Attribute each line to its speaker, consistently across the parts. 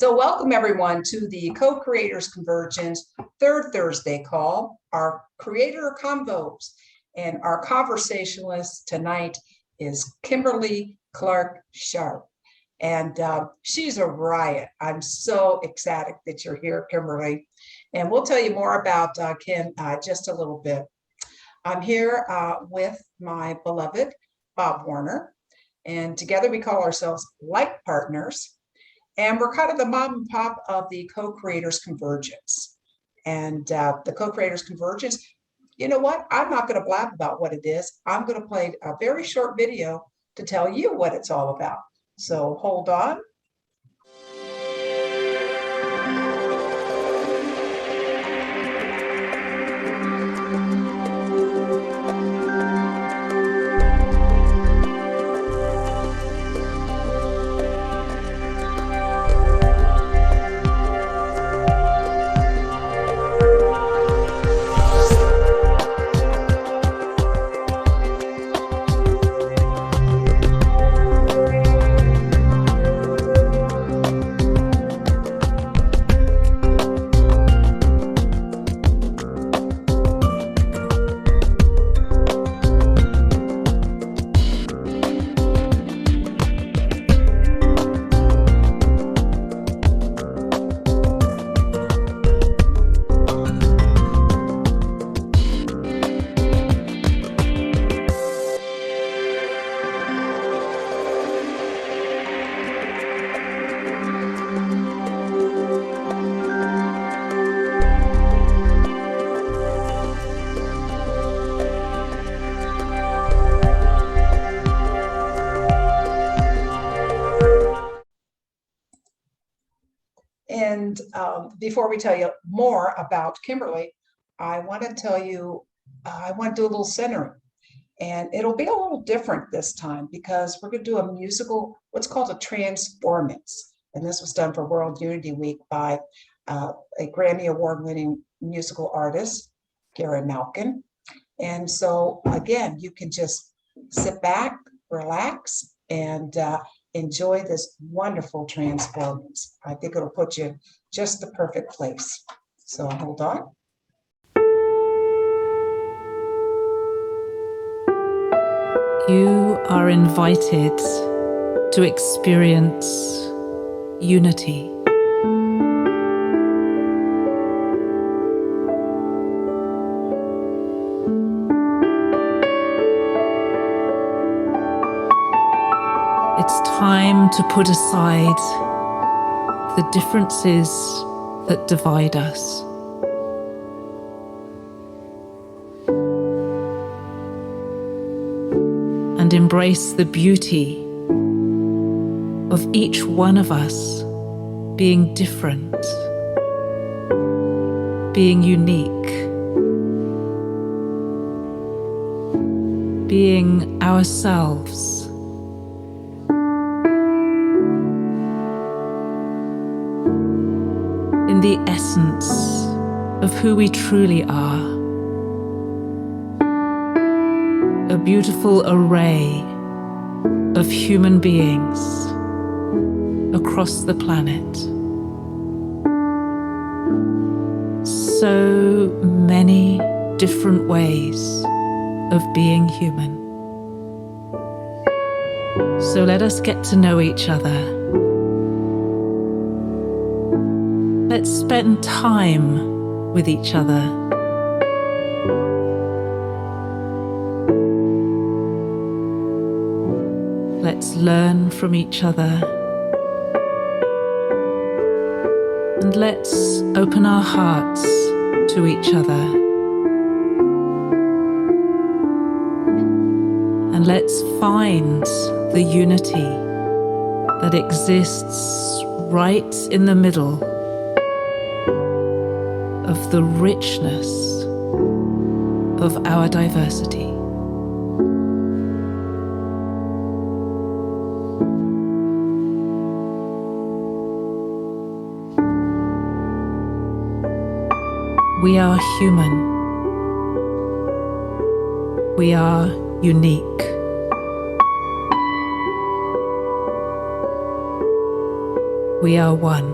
Speaker 1: So welcome everyone to the Co-Creators Convergence third Thursday call, our creator convos. And our conversationalist tonight is Kimberly Clark Sharp. And she's a riot. I'm so ecstatic that you're here, Kimberly. And we'll tell you more about Kim just a little bit. I'm here with my beloved Bob Warner. And together we call ourselves Like Partners. And we're kind of the mom and pop of the Co-Creators Convergence. And the Co-Creators Convergence, you know what? I'm not going to blab about what it is. I'm going to play a very short video to tell you what it's all about. So hold on. And before we tell you more about Kimberly, I want to tell you, I want to do a little centering. And it'll be a little different this time because we're going to do a musical, what's called a transformance. And this was done for World Unity Week by a Grammy Award-winning musical artist, Gary Malkin. And so, again, you can just sit back, relax, and enjoy this wonderful transformance. I think it'll put you just the perfect place. So hold on.
Speaker 2: You are invited to experience unity. It's time to put aside the differences that divide us. And embrace the beauty of each one of us being different, being unique, being ourselves. In the essence of who we truly are. A beautiful array of human beings across the planet. So many different ways of being human. So let us get to know each other. Let's spend time with each other. Let's learn from each other. And let's open our hearts to each other. And let's find the unity that exists right in the middle of the richness of our diversity. We are human. We are unique. We are one.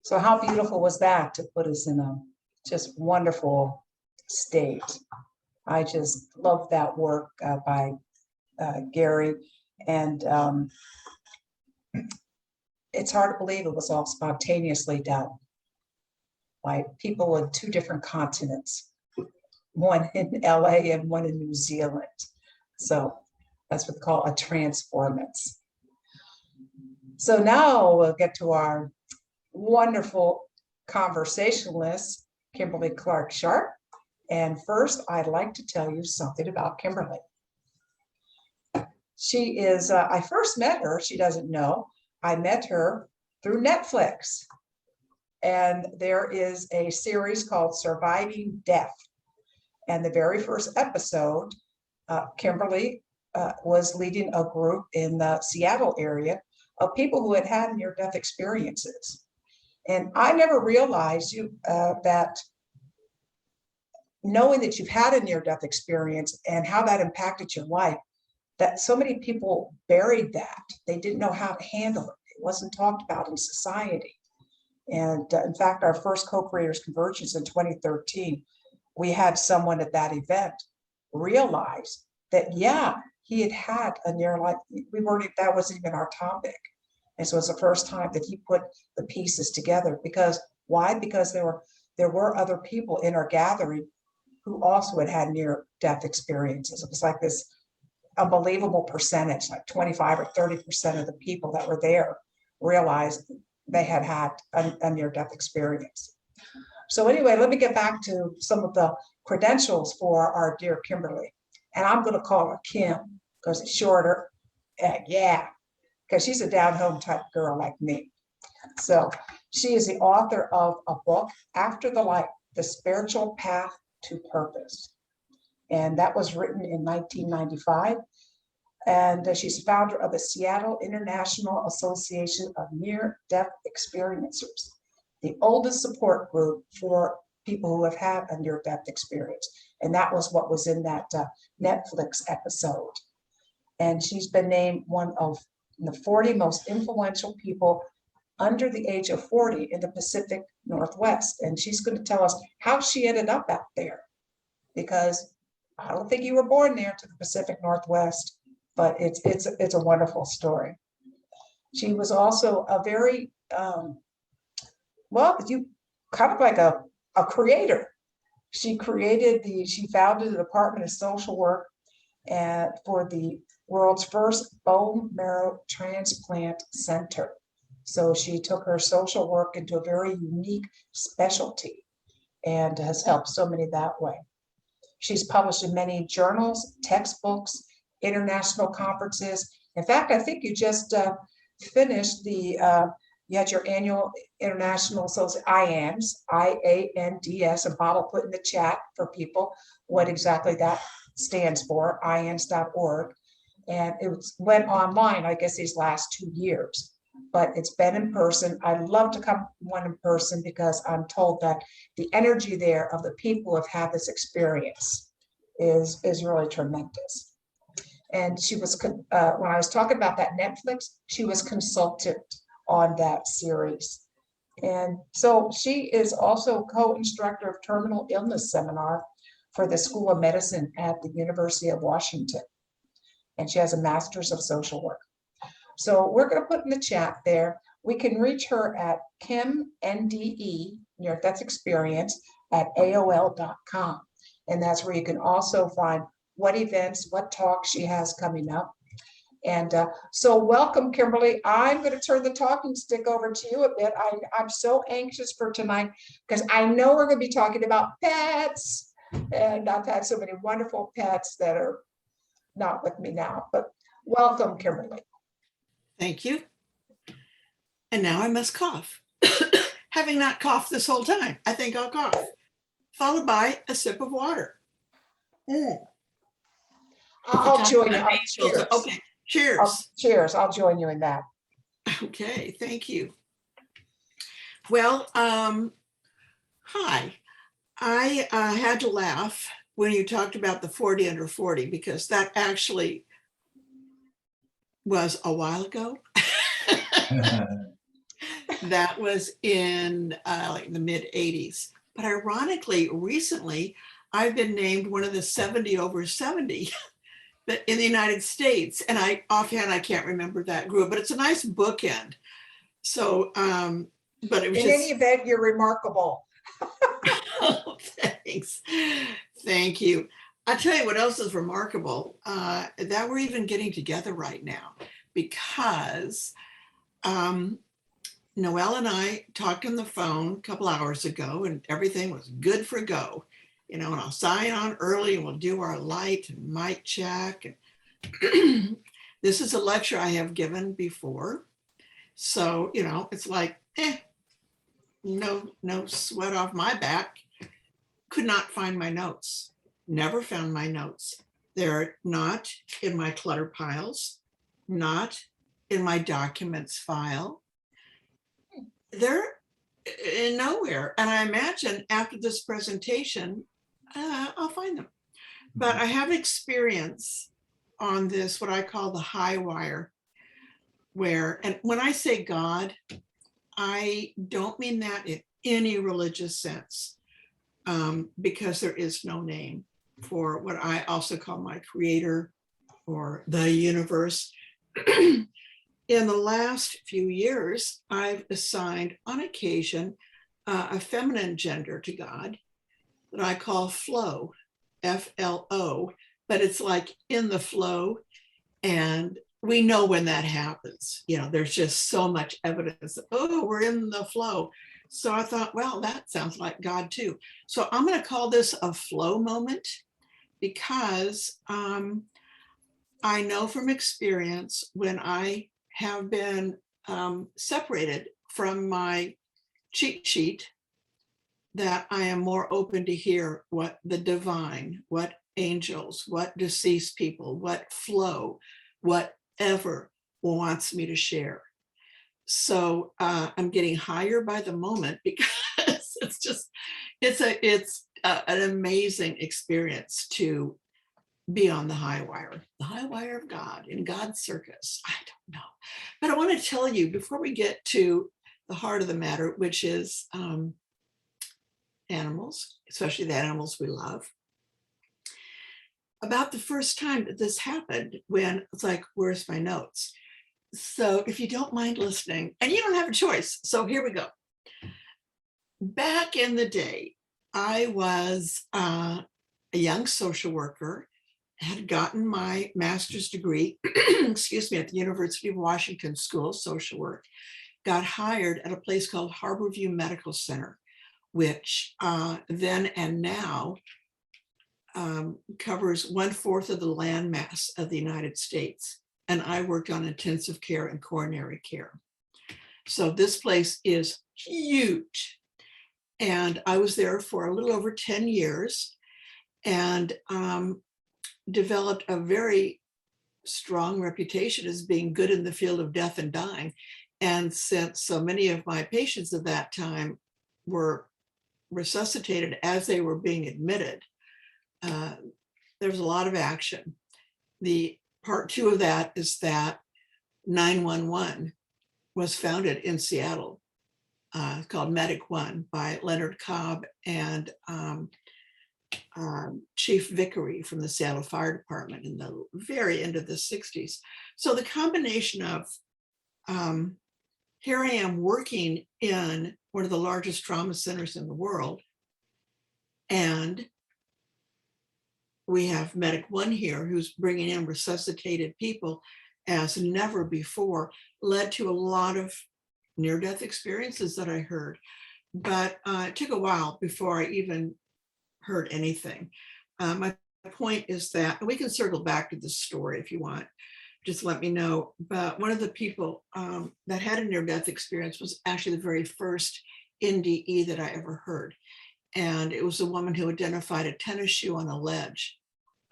Speaker 1: So how beautiful was that to put us in a just wonderful state. I just love that work by Gary. And it's hard to believe it was all spontaneously done by people in two different continents, one in LA and one in New Zealand. So that's what they call a transformance. So now we'll get to our wonderful conversationalist, Kimberly Clark Sharp. And first, I'd like to tell you something about Kimberly. She is, I first met her, she doesn't know, I met her through Netflix. And there is a series called Surviving Death. And the very first episode, Kimberly was leading a group in the Seattle area of people who had had near-death experiences. And I never realized that knowing that you've had a near-death experience and how that impacted your life, that so many people buried that. They didn't know how to handle it. It wasn't talked about in society. And in fact, our first co-creators convergence in 2013, we had someone at that event realize that, yeah, he had had a near life. That wasn't even our topic. And so it was the first time that he put the pieces together. Because why? Because there were other people in our gathering who also had near-death experiences. It was like this unbelievable percentage, like 25 or 30% of the people that were there realized they had had a near-death experience. So anyway, let me get back to some of the credentials for our dear Kimberly. And I'm going to call her Kim because it's shorter. Yeah, because she's a down-home type girl like me. So she is the author of a book, After the Life, The Spiritual Path to Purpose. And that was written in 1995. And she's founder of the Seattle International Association of Near-Death Experiencers, the oldest support group for people who have had a near-death experience. And that was what was in that Netflix episode. And she's been named one of the 40 most influential people under the age of 40 in the Pacific Northwest. And she's going to tell us how she ended up out there, because I don't think you were born there to the Pacific Northwest, but it's a wonderful story. She was also a very, you kind of like a creator. She founded the Department of Social Work for the world's first bone marrow transplant center. So she took her social work into a very unique specialty and has helped so many that way. She's published in many journals, textbooks, international conferences. In fact, I think you just finished you had your annual international IANDS, IANDS, and Bob will put in the chat for people what exactly that stands for, IANDS.org. And it went online, I guess, these last 2 years, but it's been in person. I love to come one in person because I'm told that the energy there of the people who have had this experience is really tremendous. And she was, when I was talking about that Netflix, she was consultant on that series. And so she is also co-instructor of terminal illness seminar for the School of Medicine at the University of Washington. And she has a master's of social work. So we're going to put in the chat there. We can reach her at KimNDE, near death experience, at AOL.com. And that's where you can also find what events, what talks she has coming up. And so welcome, Kimberly. I'm going to turn the talking stick over to you a bit. I'm so anxious for tonight because I know we're going to be talking about pets. And I've had so many wonderful pets that are not with me now. But welcome, Kimberly.
Speaker 3: Thank you. And now I must cough. Having not coughed this whole time, I think I'll cough, followed by a sip of water.
Speaker 1: I'll join you.
Speaker 3: Cheers. Okay, cheers.
Speaker 1: Cheers. I'll join you in that.
Speaker 3: Okay, thank you. Well, hi. I had to laugh when you talked about the 40 under 40, because that actually was a while ago. That was in like the mid 80s. But ironically, recently, I've been named one of the 70 over 70 in the United States. And offhand, I can't remember that group, but it's a nice bookend. So, but it was
Speaker 1: In any event, you're remarkable.
Speaker 3: oh, thanks. Thank you. I'll tell you what else is remarkable, that we're even getting together right now, because Noel and I talked on the phone a couple hours ago and everything was good for go. And I'll sign on early and we'll do our light and mic check. And this is a lecture I have given before. So, it's like, no sweat off my back. Could not find my notes. Never found my notes. They're not in my clutter piles, not in my documents file. They're in nowhere. And I imagine after this presentation, I'll find them. But I have experience on this, what I call the high wire, and when I say God, I don't mean that in any religious sense, because there is no name for what I also call my creator or the universe. In the last few years, I've assigned on occasion a feminine gender to God that I call flow, F-L-O, but it's like in the flow. And we know when that happens. There's just so much evidence that, oh, we're in the flow. So I thought, well, that sounds like God too. So I'm going to call this a flow moment, because I know from experience when I have been separated from my cheat sheet, that I am more open to hear what the divine, what angels, what deceased people, what flow, whatever wants me to share. So I'm getting higher by the moment, because it's an amazing experience to be on the high wire of God, in God's circus. I don't know. But I want to tell you, before we get to the heart of the matter, which is animals, especially the animals we love, about the first time that this happened, when it's like, where's my notes? So if you don't mind listening, and you don't have a choice, so here we go. Back in the day, I was a young social worker, had gotten my master's degree, excuse me, at the University of Washington School of Social Work, got hired at a place called Harborview Medical Center, which then and now covers 1/4 of the landmass of the United States. And I worked on intensive care and coronary care. So this place is huge. And I was there for a little over 10 years and developed a very strong reputation as being good in the field of death and dying. And since so many of my patients at that time were resuscitated as they were being admitted, there was a lot of action. The part 2 of that is that 911 was founded in Seattle, called Medic One, by Leonard Cobb and Chief Vickery from the Seattle Fire Department in the very end of the 60s. So the combination of here I am working in one of the largest trauma centers in the world, and we have Medic One here who's bringing in resuscitated people as never before, led to a lot of near-death experiences that I heard. But it took a while before I even heard anything. My point is that, and we can circle back to this story if you want, just let me know. But one of the people that had a near-death experience was actually the very first NDE that I ever heard. And it was a woman who identified a tennis shoe on a ledge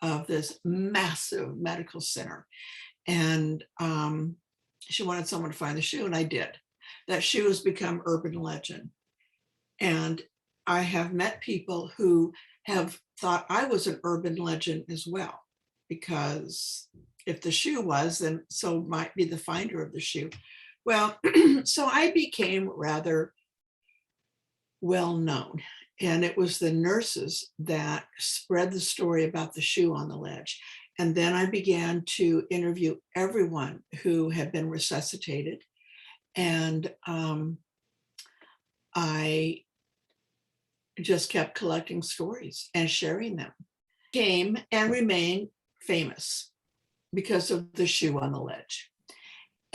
Speaker 3: of this massive medical center. And she wanted someone to find the shoe, and I did. That shoe has become urban legend. And I have met people who have thought I was an urban legend as well, because if the shoe was, then so might be the finder of the shoe. Well, so I became rather well known, and it was the nurses that spread the story about the shoe on the ledge. And then I began to interview everyone who had been resuscitated. And I just kept collecting stories and sharing them. Came and remained famous because of the shoe on the ledge.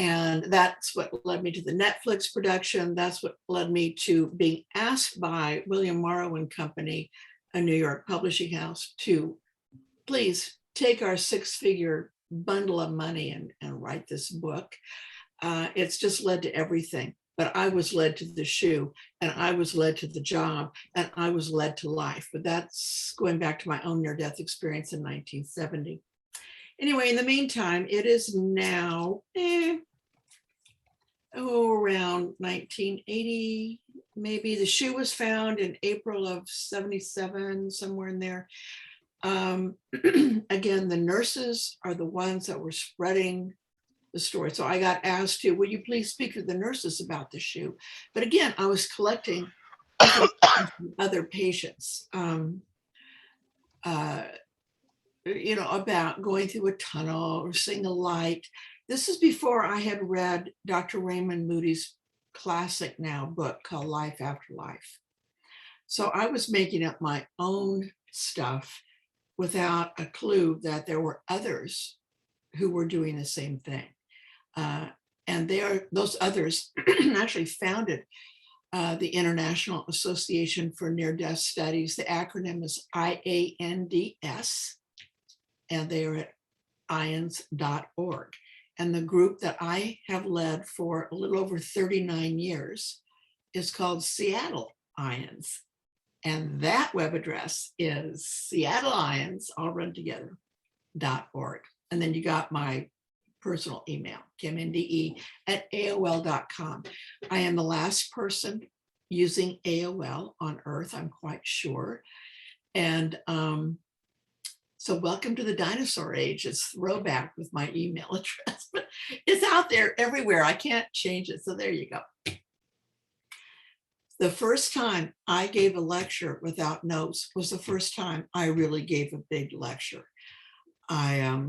Speaker 3: And that's what led me to the Netflix production. That's what led me to being asked by William Morrow and Company, a New York publishing house, to please take our 6-figure bundle of money and write this book. It's just led to everything. But I was led to the shoe, and I was led to the job, and I was led to life. But that's going back to my own near-death experience in 1970. Anyway, in the meantime, it is now around 1980, maybe. The shoe was found in April of 77, somewhere in there. Again, the nurses are the ones that were spreading the story. So I got asked to, will you please speak to the nurses about the shoe? But again, I was collecting other patients, about going through a tunnel or seeing a light. This is before I had read Dr. Raymond Moody's classic now book called Life After Life. So I was making up my own stuff without a clue that there were others who were doing the same thing. And those others actually founded the International Association for Near-Death Studies. The acronym is IANDS, and they are at IANDS.org. And the group that I have led for a little over 39 years is called Seattle IANDS. And that web address is Seattle IANDS, all run together, .org. And then you got my personal email, kimnde@aol.com. I am the last person using AOL on Earth, I'm quite sure. And so welcome to the dinosaur age. It's throwback with my email address, but it's out there everywhere. I can't change it. So there you go. The first time I gave a lecture without notes was the first time I really gave a big lecture. I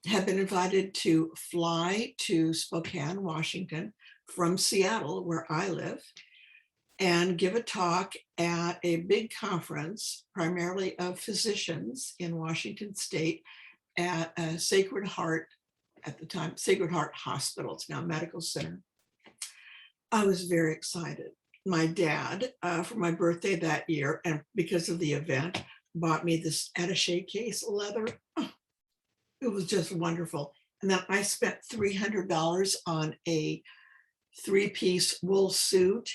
Speaker 3: had been invited to fly to Spokane, Washington from Seattle, where I live, and give a talk at a big conference, primarily of physicians in Washington State, at a Sacred Heart, at the time, Sacred Heart Hospital. It's now a medical center. I was very excited. My dad, for my birthday that year, and because of the event, bought me this attaché case leather. Oh, it was just wonderful. And then I spent $300 on a 3-piece wool suit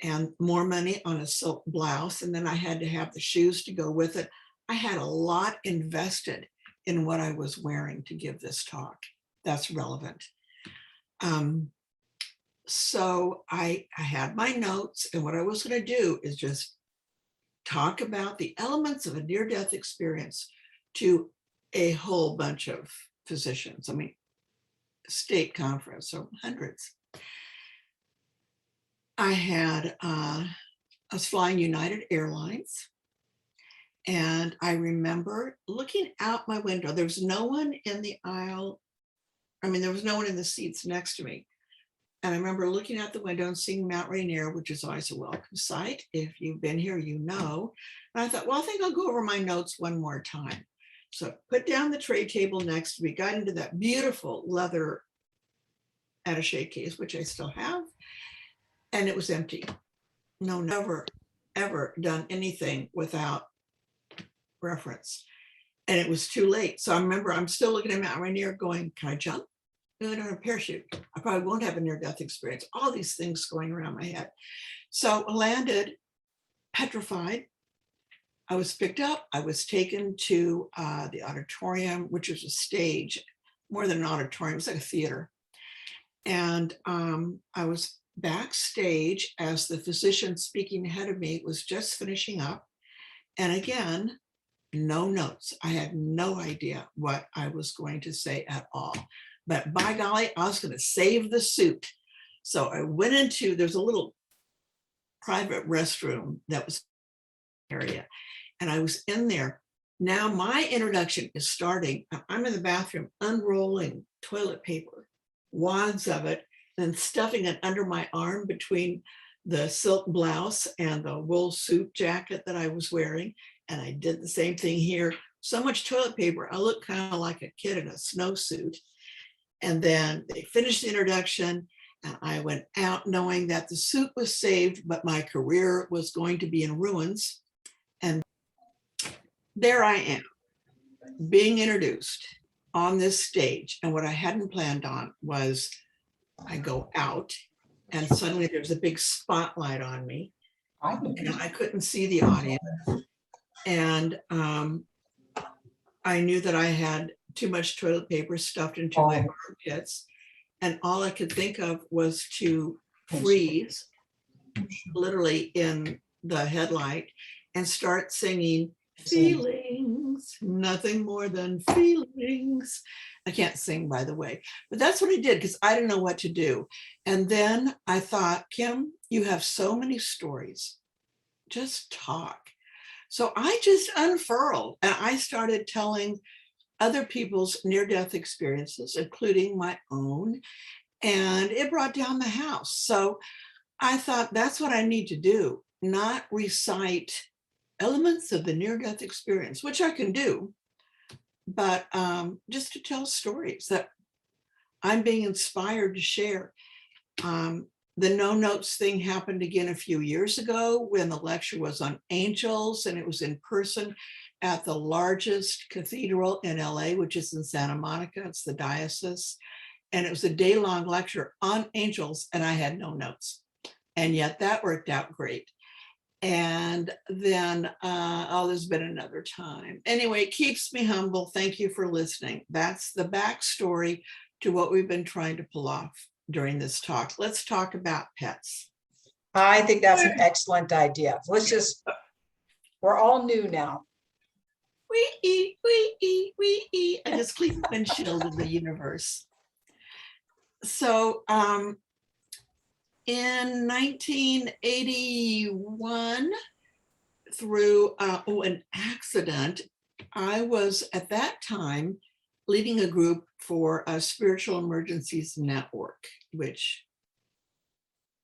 Speaker 3: and more money on a silk blouse. And then I had to have the shoes to go with it. I had a lot invested in what I was wearing to give this talk. That's relevant. So I had my notes, and what I was going to do is just talk about the elements of a near-death experience to a whole bunch of physicians. I mean, state conference, so hundreds. I was flying United Airlines, and I remember looking out my window. There was no one in the aisle. I mean, there was no one in the seats next to me. And I remember looking out the window and seeing Mount Rainier, which is always a welcome sight. If you've been here, you know. And I thought, well, I think I'll go over my notes one more time. So I put down the tray table next to me, got into that beautiful leather attaché case, which I still have. And it was empty. No, never, ever done anything without reference. And it was too late. So I remember I'm still looking at Mount Rainier going, can I jump? No, I don't have a parachute. I probably won't have a near-death experience. All these things going around my head. So I landed petrified. I was picked up. I was taken to the auditorium, which was a stage, more than an auditorium. It was like a theater. And I was backstage as the physician speaking ahead of me was just finishing up. And again, no notes. I had no idea what I was going to say at all. But by golly, I was going to save the suit. So I went into, there's a little private restroom that was area, and I was in there. Now my introduction is starting. I'm in the bathroom unrolling toilet paper, wads of it, and stuffing it under my arm between the silk blouse and the wool suit jacket that I was wearing. And I did the same thing here. So much toilet paper, I look kind of like a kid in a snowsuit. And then they finished the introduction, and I went out knowing that the suit was saved, but my career was going to be in ruins. And there I am, being introduced on this stage. And what I hadn't planned on was I go out and suddenly there's a big spotlight on me. And I couldn't see the audience. And I knew that I had too much toilet paper stuffed into my armpits. And all I could think of was to freeze literally in the headlight and start singing feelings, nothing more than feelings. I can't sing, by the way, but that's what I did because I didn't know what to do. And then I thought, Kim, you have so many stories, just talk. So I just unfurled and I started telling other people's near-death experiences, including my own, and it brought down the house. So I thought that's what I need to do, not recite elements of the near-death experience, which I can do, but just to tell stories that I'm being inspired to share. The no notes thing happened again a few years ago when the lecture was on angels, and it was in person at the largest cathedral in LA, which is in Santa Monica. It's the diocese. And it was a day-long lecture on angels, and I had no notes. And yet that worked out great. And then, there's been another time. Anyway, it keeps me humble. Thank you for listening. That's the backstory to what we've been trying to pull off during this talk. Let's talk about pets.
Speaker 1: I think that's an excellent idea. We're all new now.
Speaker 3: We eat, we eat, we eat. I just clean the windshield of the universe. So in 1981, through an accident, I was at that time leading a group for a Spiritual Emergencies Network, which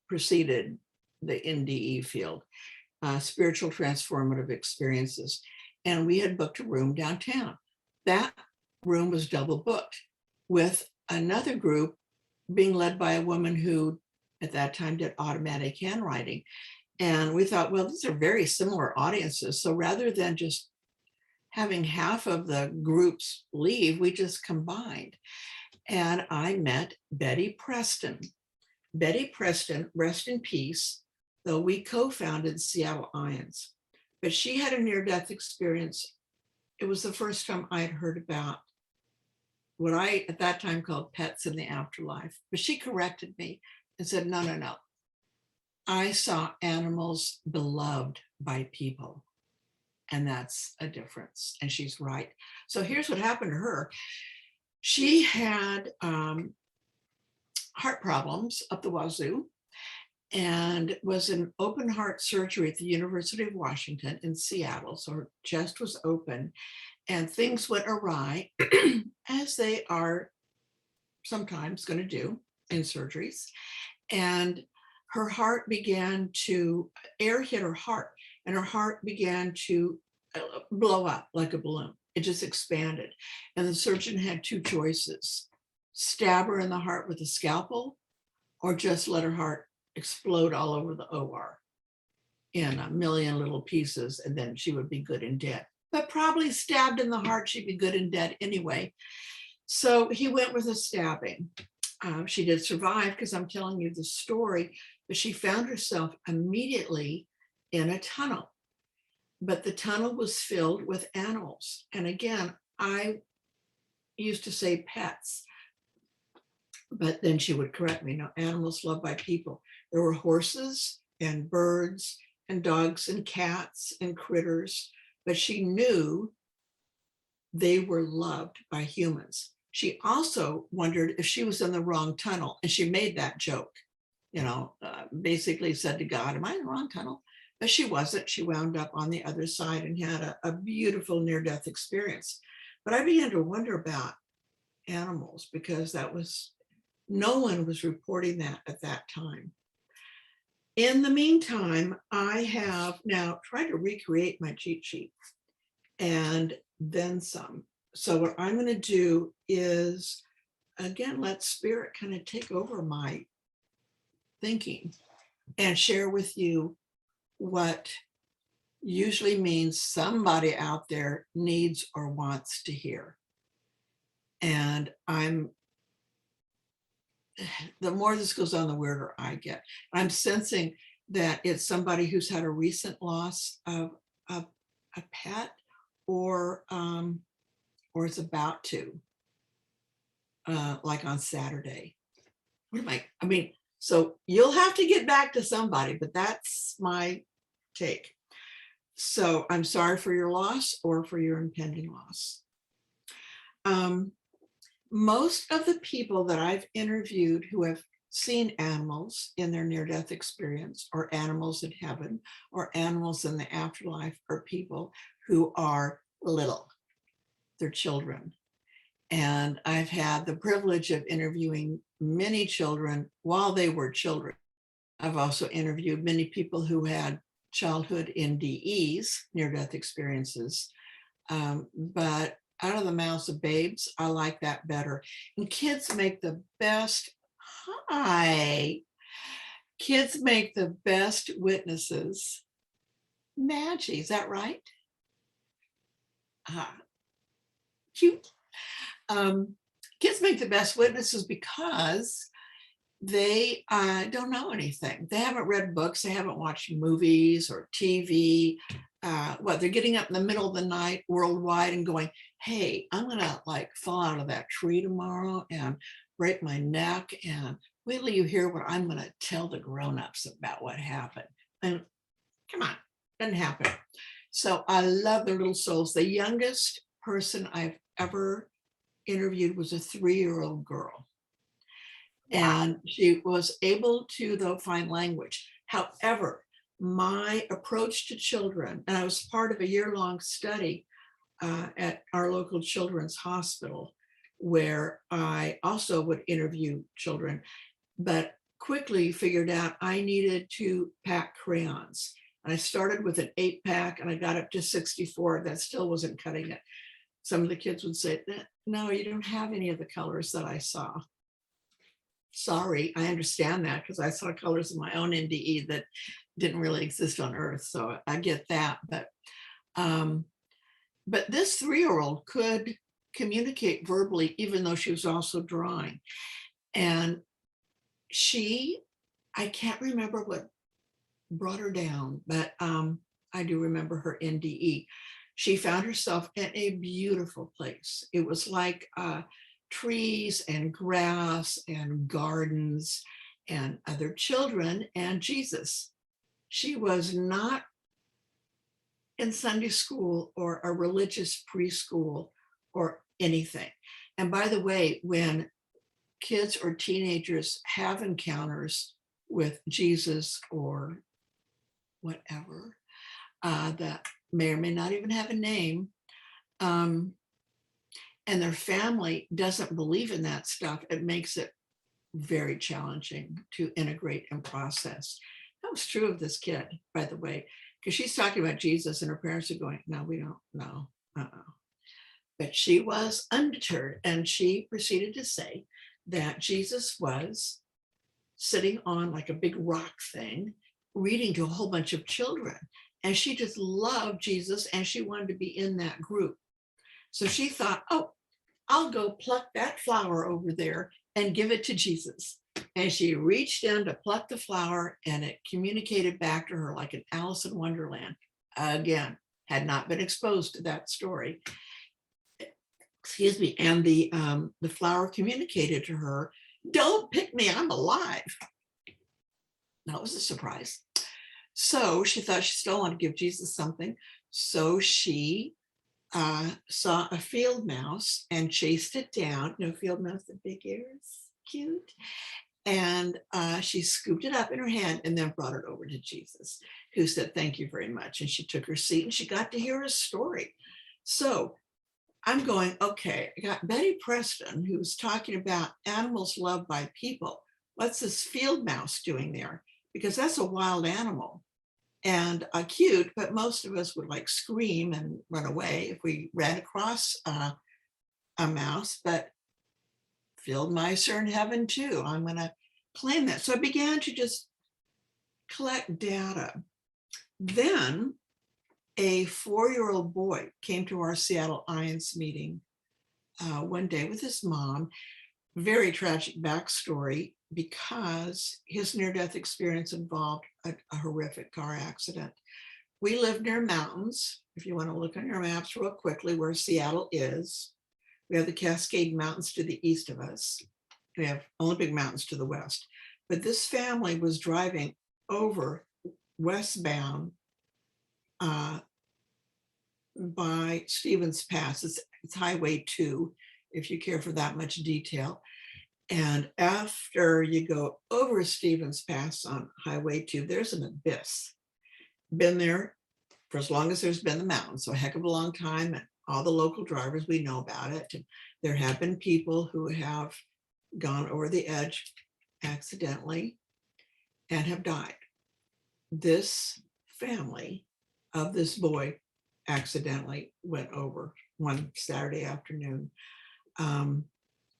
Speaker 3: preceded the NDE field, Spiritual Transformative Experiences. And we had booked a room downtown. That room was double booked with another group being led by a woman who at that time did automatic handwriting. And we thought, well, these are very similar audiences. So rather than just having half of the groups leave, we just combined. And I met Betty Preston. Betty Preston, rest in peace, though we co-founded Seattle Ions. But she had a near-death experience. It was the first time I'd heard about what I at that time called pets in the afterlife. But she corrected me and said, no, no, no. I saw animals beloved by people. And that's a difference. And she's right. So here's what happened to her. She had heart problems up the wazoo and was in open heart surgery at the University of Washington in Seattle. So her chest was open and things went awry, as they are sometimes going to do in surgeries. And her heart began to, air hit her heart, and her heart began to blow up like a balloon. It just expanded. And the surgeon had two choices: stab her in the heart with a scalpel, or just let her heart explode all over the OR in a million little pieces, and then she would be good and dead. But probably stabbed in the heart, she'd be good and dead anyway. So he went with a stabbing. She did survive, because I'm telling you the story, but she found herself immediately in a tunnel. But the tunnel was filled with animals. And again, I used to say pets, but then she would correct me. No, animals loved by people. There were horses and birds and dogs and cats and critters, but she knew they were loved by humans. She also wondered if she was in the wrong tunnel, and she made that joke. basically said to God, am I in the wrong tunnel? But she wasn't. She wound up on the other side and had a beautiful near-death experience. But I began to wonder about animals, because no one was reporting that at that time. In the meantime, I have now tried to recreate my cheat sheet and then some. So what I'm going to do is, again, let spirit kind of take over my thinking and share with you what usually means somebody out there needs or wants to hear. And the more this goes on, the weirder I get. I'm sensing that it's somebody who's had a recent loss of a pet, or is about to, like on Saturday. So you'll have to get back to somebody, but that's my take. So I'm sorry for your loss or for your impending loss. Most of the people that I've interviewed who have seen animals in their near-death experience, or animals in heaven, or animals in the afterlife, are people who are little. They're children. And I've had the privilege of interviewing many children while they were children. I've also interviewed many people who had childhood NDEs, near-death experiences. But out of the mouths of babes, I like that better. And kids make the best, kids make the best witnesses. Maggie, is that right? Cute. Kids make the best witnesses because they don't know anything. They haven't read books. They haven't watched movies or TV. They're getting up in the middle of the night worldwide and going, hey, I'm going to fall out of that tree tomorrow and break my neck. And wait till you hear what I'm going to tell the grown-ups about what happened. And come on, doesn't happen. So I love their little souls. The youngest person I've ever interviewed was a 3-year-old girl. And she was able to, though, find language. However, my approach to children, and I was part of a year-long study at our local children's hospital, where I also would interview children, but quickly figured out I needed to pack crayons. And I started with an 8-pack and I got up to 64. That still wasn't cutting it. Some of the kids would say, no, you don't have any of the colors that I saw. Sorry, I understand that, because I saw colors in my own NDE that didn't really exist on Earth. So I get that. But this 3-year-old could communicate verbally, even though she was also drawing. And I can't remember what brought her down, but I do remember her NDE. She found herself in a beautiful place. It was like trees and grass and gardens and other children and Jesus. She was not in Sunday school or a religious preschool or anything. And by the way, when kids or teenagers have encounters with Jesus or whatever, that may or may not even have a name, and their family doesn't believe in that stuff, it makes it very challenging to integrate and process. That was true of this kid, by the way, because she's talking about Jesus and her parents are going, no, we don't know. But she was undeterred, and she proceeded to say that Jesus was sitting on like a big rock thing, reading to a whole bunch of children. And she just loved Jesus and she wanted to be in that group. So she thought, oh, I'll go pluck that flower over there and give it to Jesus. And she reached in to pluck the flower and it communicated back to her like an Alice in Wonderland. Again, had not been exposed to that story. Excuse me. And the flower communicated to her, don't pick me, I'm alive. That was a surprise. So she thought she still wanted to give Jesus something. So she saw a field mouse and chased it down. No, field mouse, the big ears, cute. And she scooped it up in her hand and then brought it over to Jesus, who said, "Thank you very much." And she took her seat and she got to hear his story. So I'm going, okay, I got Betty Preston, who's talking about animals loved by people. What's this field mouse doing there? Because that's a wild animal and cute, but most of us would like scream and run away if we ran across a mouse. But field mice are in heaven too. I'm going to claim that. So I began to just collect data. Then a 4-year-old boy came to our Seattle IANS meeting one day with his mom. Very tragic backstory because his near-death experience involved a horrific car accident. We live near mountains. If you want to look on your maps real quickly where Seattle is, we have the Cascade Mountains to the east of us. We have Olympic Mountains to the west. But this family was driving over westbound by Stevens Pass. It's Highway 2, if you care for that much detail. And after you go over Stevens Pass on Highway 2, there's an abyss. Been there for as long as there's been the mountain, so a heck of a long time. And all the local drivers, we know about it. And there have been people who have gone over the edge accidentally and have died. This family of this boy accidentally went over one Saturday afternoon.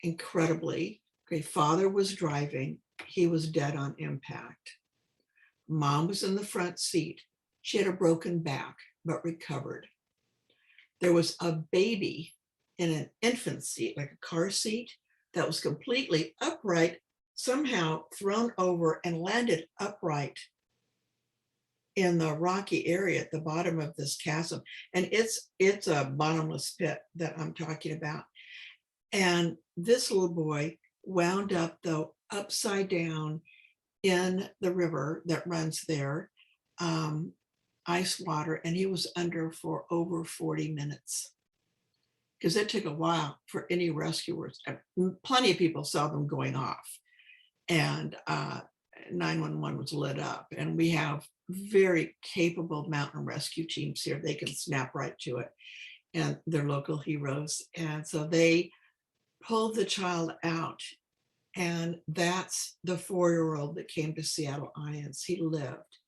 Speaker 3: Incredibly, father was driving. He was dead on impact. Mom was in the front seat. She had a broken back, but recovered. There was a baby in an infant seat, like a car seat, that was completely upright, somehow thrown over and landed upright in the rocky area at the bottom of this chasm. And it's a bottomless pit that I'm talking about. And this little boy wound up, though, upside down in the river that runs there, ice water, and he was under for over 40 minutes. Because it took a while for any rescuers. Plenty of people saw them going off, and 911 was lit up. And we have very capable mountain rescue teams here. They can snap right to it, and they're local heroes. And so they pulled the child out, and that's the 4-year-old that came to Seattle IANS. He lived.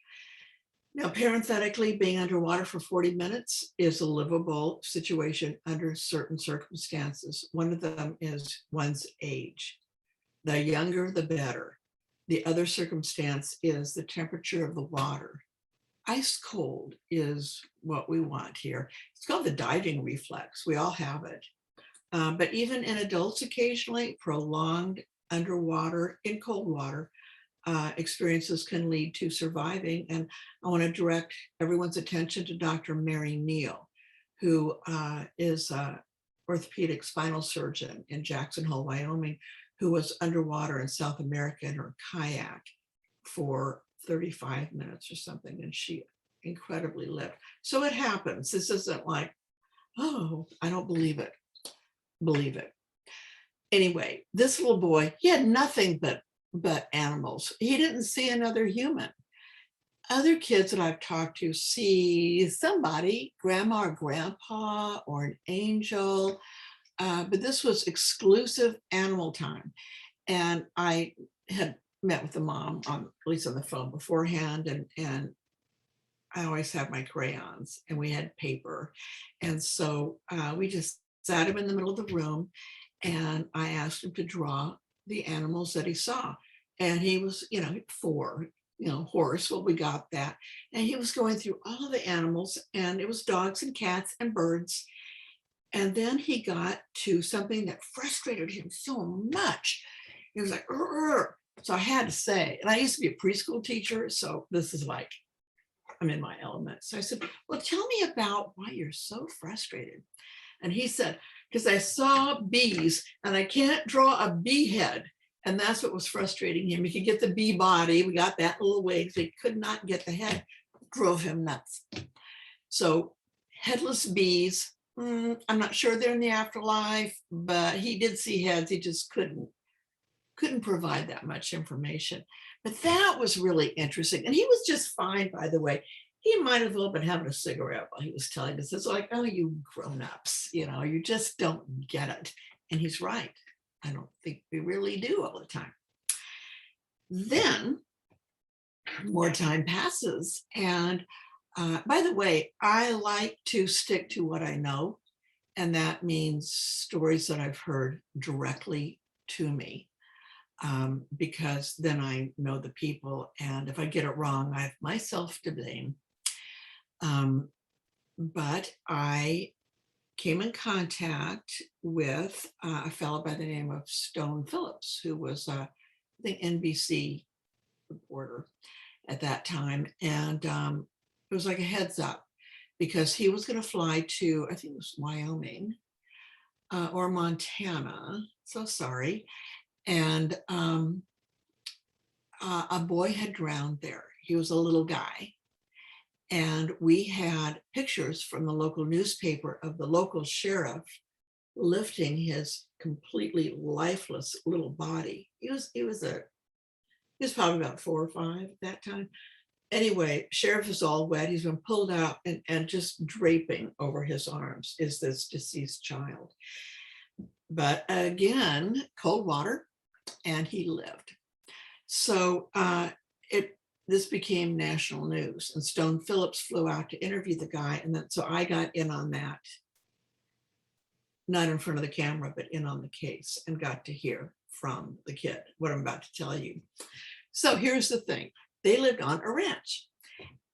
Speaker 3: Now, parenthetically, being underwater for 40 minutes is a livable situation under certain circumstances. One of them is one's age. The younger, the better. The other circumstance is the temperature of the water. Ice cold is what we want here. It's called the diving reflex. We all have it. But even in adults, occasionally, prolonged underwater in cold water experiences can lead to surviving. And I want to direct everyone's attention to Dr. Mary Neal, who is an orthopedic spinal surgeon in Jackson Hole, Wyoming, who was underwater in South America in her kayak for 35 minutes or something, and she incredibly lived. So it happens. This isn't like, oh, I don't believe it. Believe it. Anyway, this little boy, he had nothing but animals. He didn't see another human. Other kids that I've talked to see somebody, grandma or grandpa or an angel, but this was exclusive animal time. And I had met with the mom, at least on the phone beforehand, and I always have my crayons, and we had paper. And so we just sat him in the middle of the room, and I asked him to draw the animals that he saw. And he was, 4, horse, well, we got that. And he was going through all of the animals, and it was dogs and cats and birds. And then he got to something that frustrated him so much. He was like, "Rrr." So I had to say, and I used to be a preschool teacher, so this is like, I'm in my element. So I said, "Well, tell me about why you're so frustrated." And he said, "Because I saw bees and I can't draw a bee head." And that's what was frustrating him. He could get the bee body. We got that little wig. He could not get the head. It drove him nuts. So headless bees, I'm not sure they're in the afterlife, but he did see heads. He just couldn't couldn't provide that much information. But that was really interesting. And he was just fine, by the way. He might as well have been having a cigarette while he was telling us. It's like, oh, you grown-ups, you just don't get it. And he's right. I don't think we really do all the time. Then more time passes. And by the way, I like to stick to what I know. And that means stories that I've heard directly to me, because then I know the people. And if I get it wrong, I have myself to blame. But I came in contact with a fellow by the name of Stone Phillips, who was the NBC reporter at that time. And it was like a heads up, because he was going to fly to, I think it was Wyoming or Montana. So sorry. And a boy had drowned there. He was a little guy. And we had pictures from the local newspaper of the local sheriff lifting his completely lifeless little body. He was probably about 4 or 5 at that time. Anyway, sheriff is all wet. He's been pulled out, and just draping over his arms is this deceased child. But again, cold water, and he lived. So this became national news, and Stone Phillips flew out to interview the guy. And then, so I got in on that, not in front of the camera, but in on the case, and got to hear from the kid what I'm about to tell you. So here's the thing. They lived on a ranch,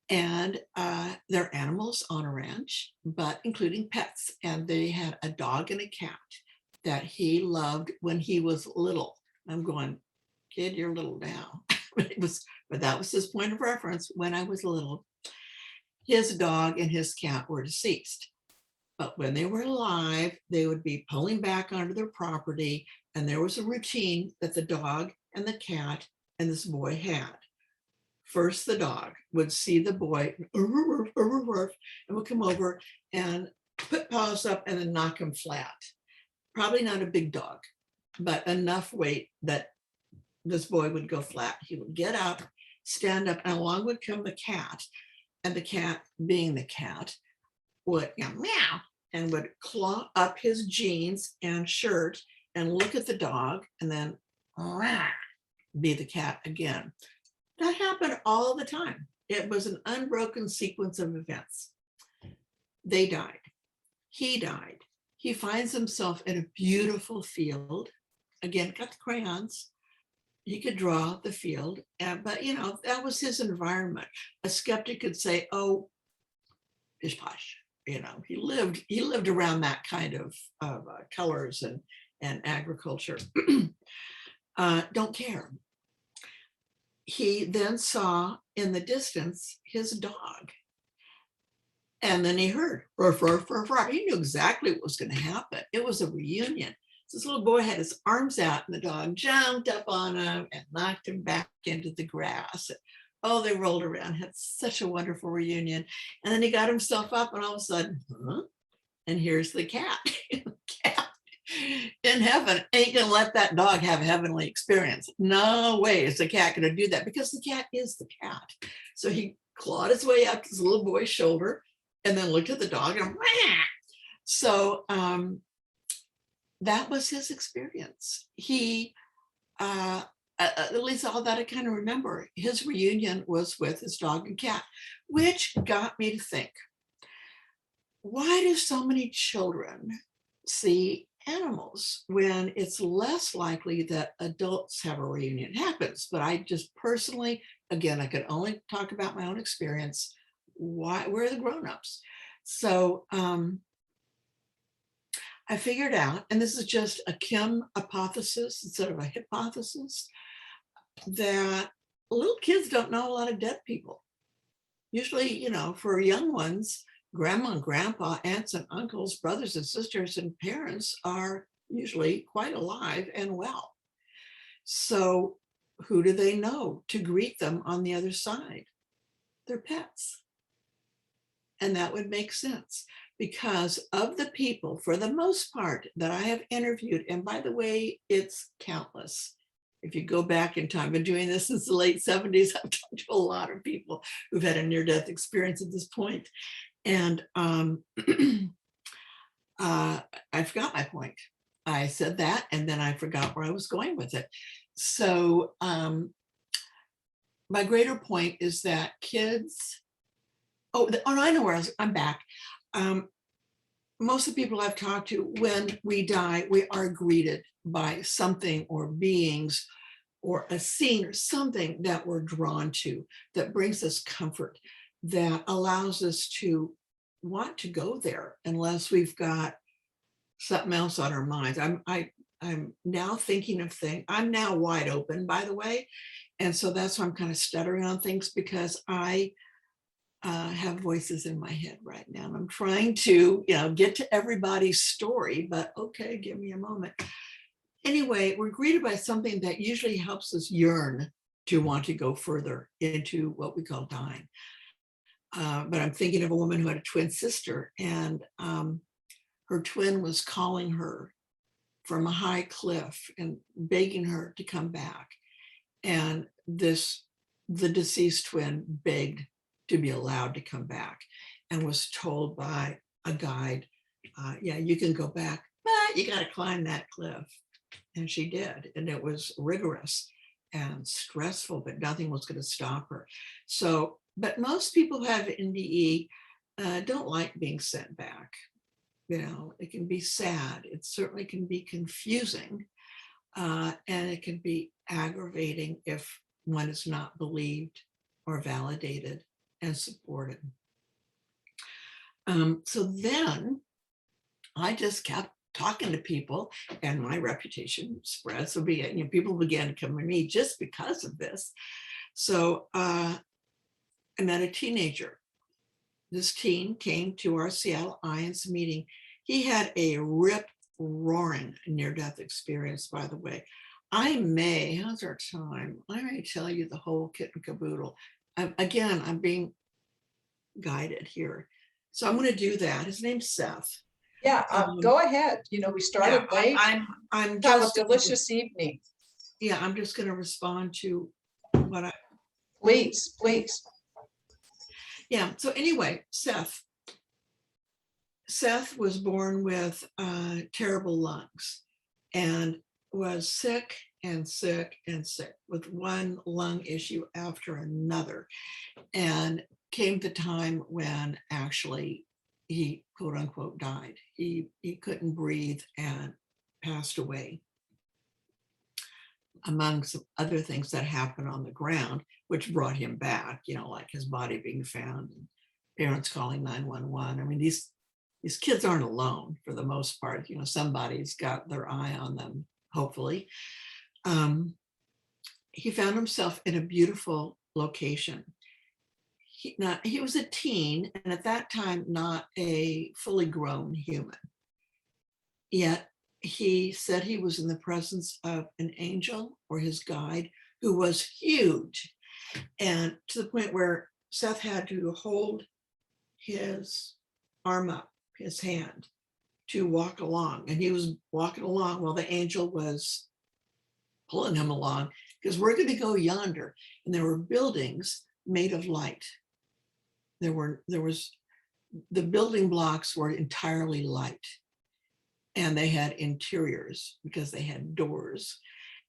Speaker 3: and there are animals on a ranch, but including pets. And they had a dog and a cat that he loved when he was little. I'm going, kid, you're little now. But that was his point of reference. When I was little, his dog and his cat were deceased. But when they were alive, they would be pulling back onto their property. And there was a routine that the dog and the cat and this boy had. First, the dog would see the boy and would come over and put paws up and then knock him flat. Probably not a big dog, but enough weight that this boy would go flat. He would get up, stand up, and along would come the cat. And the cat, being the cat, would meow and would claw up his jeans and shirt and look at the dog, and then be the cat again. That happened all the time. It was an unbroken sequence of events. They died. He died. He finds himself in a beautiful field. Again, got the crayons. He could draw the field, but that was his environment. A skeptic could say, "Oh, pish posh." He lived around that kind of colors and agriculture. Don't care. He then saw in the distance his dog, and then he heard ruff, ruff, ruff, ruff. He knew exactly what was going to happen. It was a reunion. This little boy had his arms out, and the dog jumped up on him and knocked him back into the grass. Oh, they rolled around, had such a wonderful reunion. And then he got himself up, and all of a sudden, and here's the cat. Cat in heaven ain't gonna let that dog have a heavenly experience. No way is the cat gonna do that, because the cat is the cat. So he clawed his way up to his little boy's shoulder and then looked at the dog and so that was his experience. He at least all that I kind of remember, his reunion was with his dog and cat, which got me to think, why do so many children see animals when it's less likely that adults have a reunion? It happens, but I just personally, again, I could only talk about my own experience. Where are the grown-ups? So I figured out, and this is just a Kim hypothesis instead of a hypothesis, that little kids don't know a lot of dead people. Usually, for young ones, grandma and grandpa, aunts and uncles, brothers and sisters, and parents are usually quite alive and well. So who do they know to greet them on the other side? Their pets. And that would make sense, because of the people, for the most part, that I have interviewed, and by the way, it's countless, if you go back in time, I've been doing this since the late 70s. I've talked to a lot of people who've had a near-death experience at this point. And I forgot my point. I said that, and then I forgot where I was going with it. So my greater point is that kids, I know where I'm back. Most of the people I've talked to, when we die, we are greeted by something or beings or a scene or something that we're drawn to, that brings us comfort, that allows us to want to go there, unless we've got something else on our minds. I'm now thinking of things. I'm now wide open, by the way. And so that's why I'm kind of stuttering on things, because I have voices in my head right now. And I'm trying to, get to everybody's story, but okay, give me a moment. Anyway, we're greeted by something that usually helps us yearn to want to go further into what we call dying. But I'm thinking of a woman who had a twin sister, and her twin was calling her from a high cliff and begging her to come back. And the deceased twin begged to be allowed to come back, and was told by a guide, yeah, you can go back, but you got to climb that cliff. And she did. And it was rigorous and stressful, but nothing was going to stop her. So, but most people who have NDE don't like being sent back. It can be sad. It certainly can be confusing. And it can be aggravating if one is not believed or validated and supported. So then I just kept talking to people, and my reputation spread. So people began to come to me just because of this. So I met a teenager. This teen came to our Seattle IANS meeting. He had a rip-roaring near-death experience, by the way. How's our time? I may tell you the whole kit and caboodle. I'm being guided here. So I'm going to do that. His name's Seth.
Speaker 1: Yeah, go ahead. We started late.
Speaker 3: I'm
Speaker 1: Have
Speaker 3: just
Speaker 1: a delicious evening.
Speaker 3: Yeah, I'm just going to respond to what
Speaker 1: Please.
Speaker 3: Yeah. So anyway, Seth was born with terrible lungs, and was sick and sick and sick with one lung issue after another, and came the time when actually he, quote unquote, died. He couldn't breathe and passed away, among some other things that happened on the ground, which brought him back, like his body being found and parents calling 911. I mean, these kids aren't alone for the most part. Somebody's got their eye on them, hopefully. He found himself in a beautiful location. He was a teen, and at that time, not a fully grown human. Yet he said he was in the presence of an angel or his guide, who was huge, and to the point where Seth had to hold his arm up, his hand, to walk along. And he was walking along while the angel was pulling him along, because we're going to go yonder. And there were buildings made of light. The building blocks were entirely light, and they had interiors because they had doors.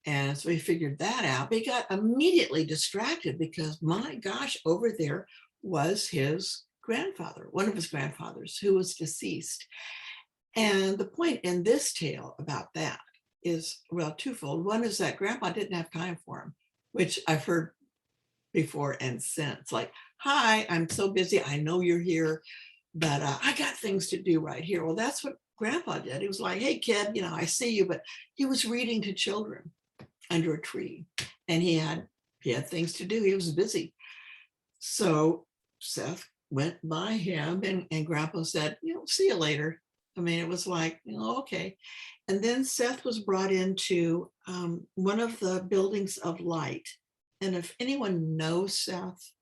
Speaker 3: And so he figured that out, but he got immediately distracted because, my gosh, over there was his grandfather, one of his grandfathers, who was deceased. And the point in this tale about that is, well, twofold. One is that grandpa didn't have time for him, which I've heard before and since, like, hi, I'm so busy. I know you're here, but I got things to do right here. Well, that's what grandpa did. He was like, hey, kid, I see you, but he was reading to children under a tree, and he had things to do. He was busy. So Seth went by him, and grandpa said, see you later. I mean, it was like, okay. And then Seth was brought into one of the buildings of light. And if anyone knows Seth,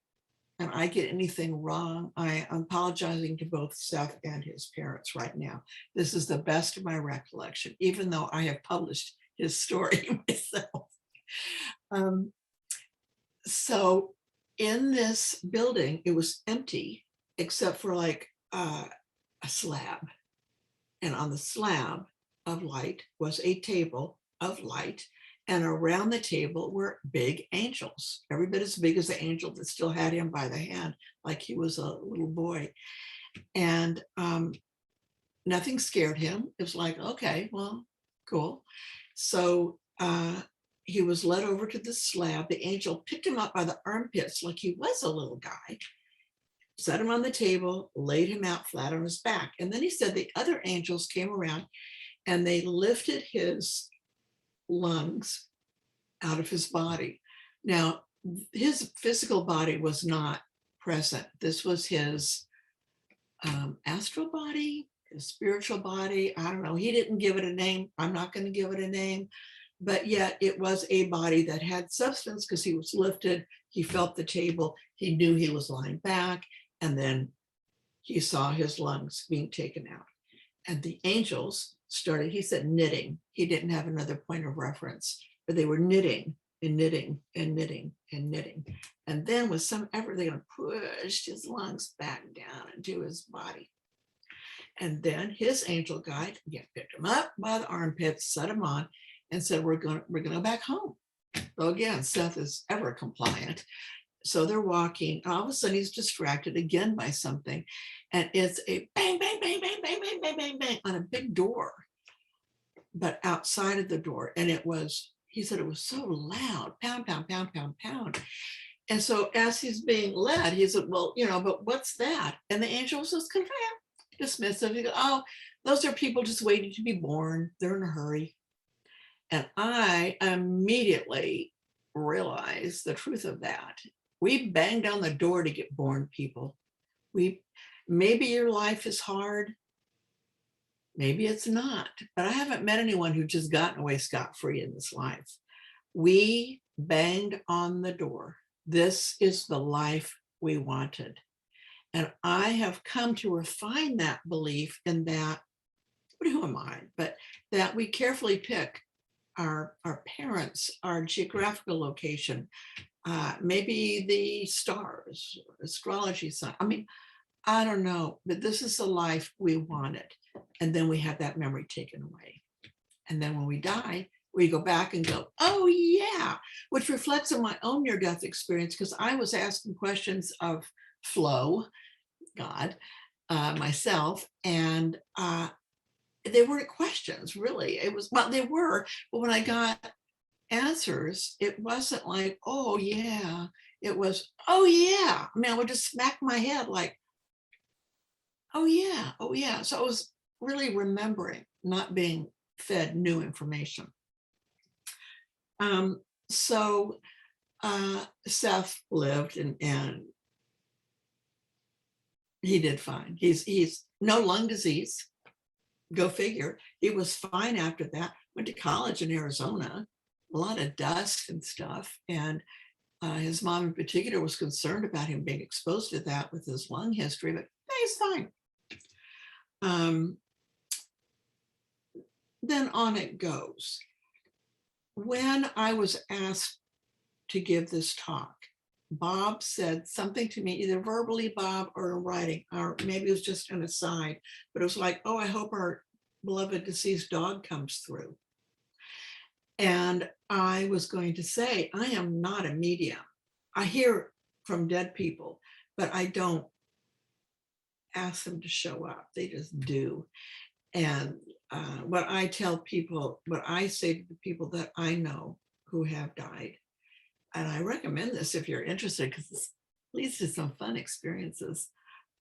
Speaker 3: and I get anything wrong, I'm apologizing to both Seth and his parents right now. This is the best of my recollection, even though I have published his story myself. So in this building, it was empty except for like a slab. And on the slab of light was a table of light. And around the table were big angels, every bit as big as the angel that still had him by the hand, like he was a little boy. And nothing scared him. It was like, okay, well, cool. So he was led over to the slab. The angel picked him up by the armpits like he was a little guy, set him on the table, laid him out flat on his back. And then he said the other angels came around and they lifted his lungs out of his body. Now, his physical body was not present. This was his astral body, his spiritual body. I don't know. He didn't give it a name. I'm not going to give it a name. But yet it was a body that had substance because he was lifted. He felt the table. He knew he was lying back. And then he saw his lungs being taken out. And the angels started, he said knitting. He didn't have another point of reference, but they were knitting and knitting and knitting and knitting. And then with some effort, they're going to push his lungs back down into his body. And then his angel guide picked him up by the armpits, set him on, and said, we're going to go back home. So again, Seth is ever compliant. So they're walking, and all of a sudden he's distracted again by something. And it's a bang, bang, bang, bang, bang, bang, bang, bang, bang on a big door, but outside of the door. And it was, he said it was so loud, pound, pound, pound, pound, pound. And so as he's being led, he said, well, but what's that? And the angel was just kind of dismissive. He goes, oh, those are people just waiting to be born. They're in a hurry. And I immediately realized the truth of that. We bang down the door to get born, people. Maybe your life is hard. Maybe it's not, but I haven't met anyone who just gotten away scot-free in this life. We banged on the door. This is the life we wanted. And I have come to refine that belief in that, who am I? But that we carefully pick our parents, our geographical location, maybe the stars, astrology sign. I mean, I don't know, but this is the life we wanted. And then we have that memory taken away. And then when we die, we go back and go, oh yeah, which reflects on my own near-death experience, because I was asking questions of flow, God, myself, and they weren't questions, really. It was, well, they were, but when I got answers, it wasn't like, oh yeah, it was, oh yeah. I mean, I would just smack my head like, oh yeah, oh yeah. So I was really remembering, not being fed new information. So Seth lived and he did fine. He's no lung disease. Go figure. He was fine after that. Went to college in Arizona, a lot of dust and stuff. And his mom in particular was concerned about him being exposed to that with his lung history, but he's fine. Then on it goes. When I was asked to give this talk, Bob said something to me, either verbally, Bob, or in writing, or maybe it was just an aside, but it was like, oh, I hope our beloved deceased dog comes through. And I was going to say, I am not a medium. I hear from dead people, but I don't ask them to show up. They just do. And what I tell people, what I say to the people that I know who have died, and I recommend this if you're interested, because this leads to some fun experiences.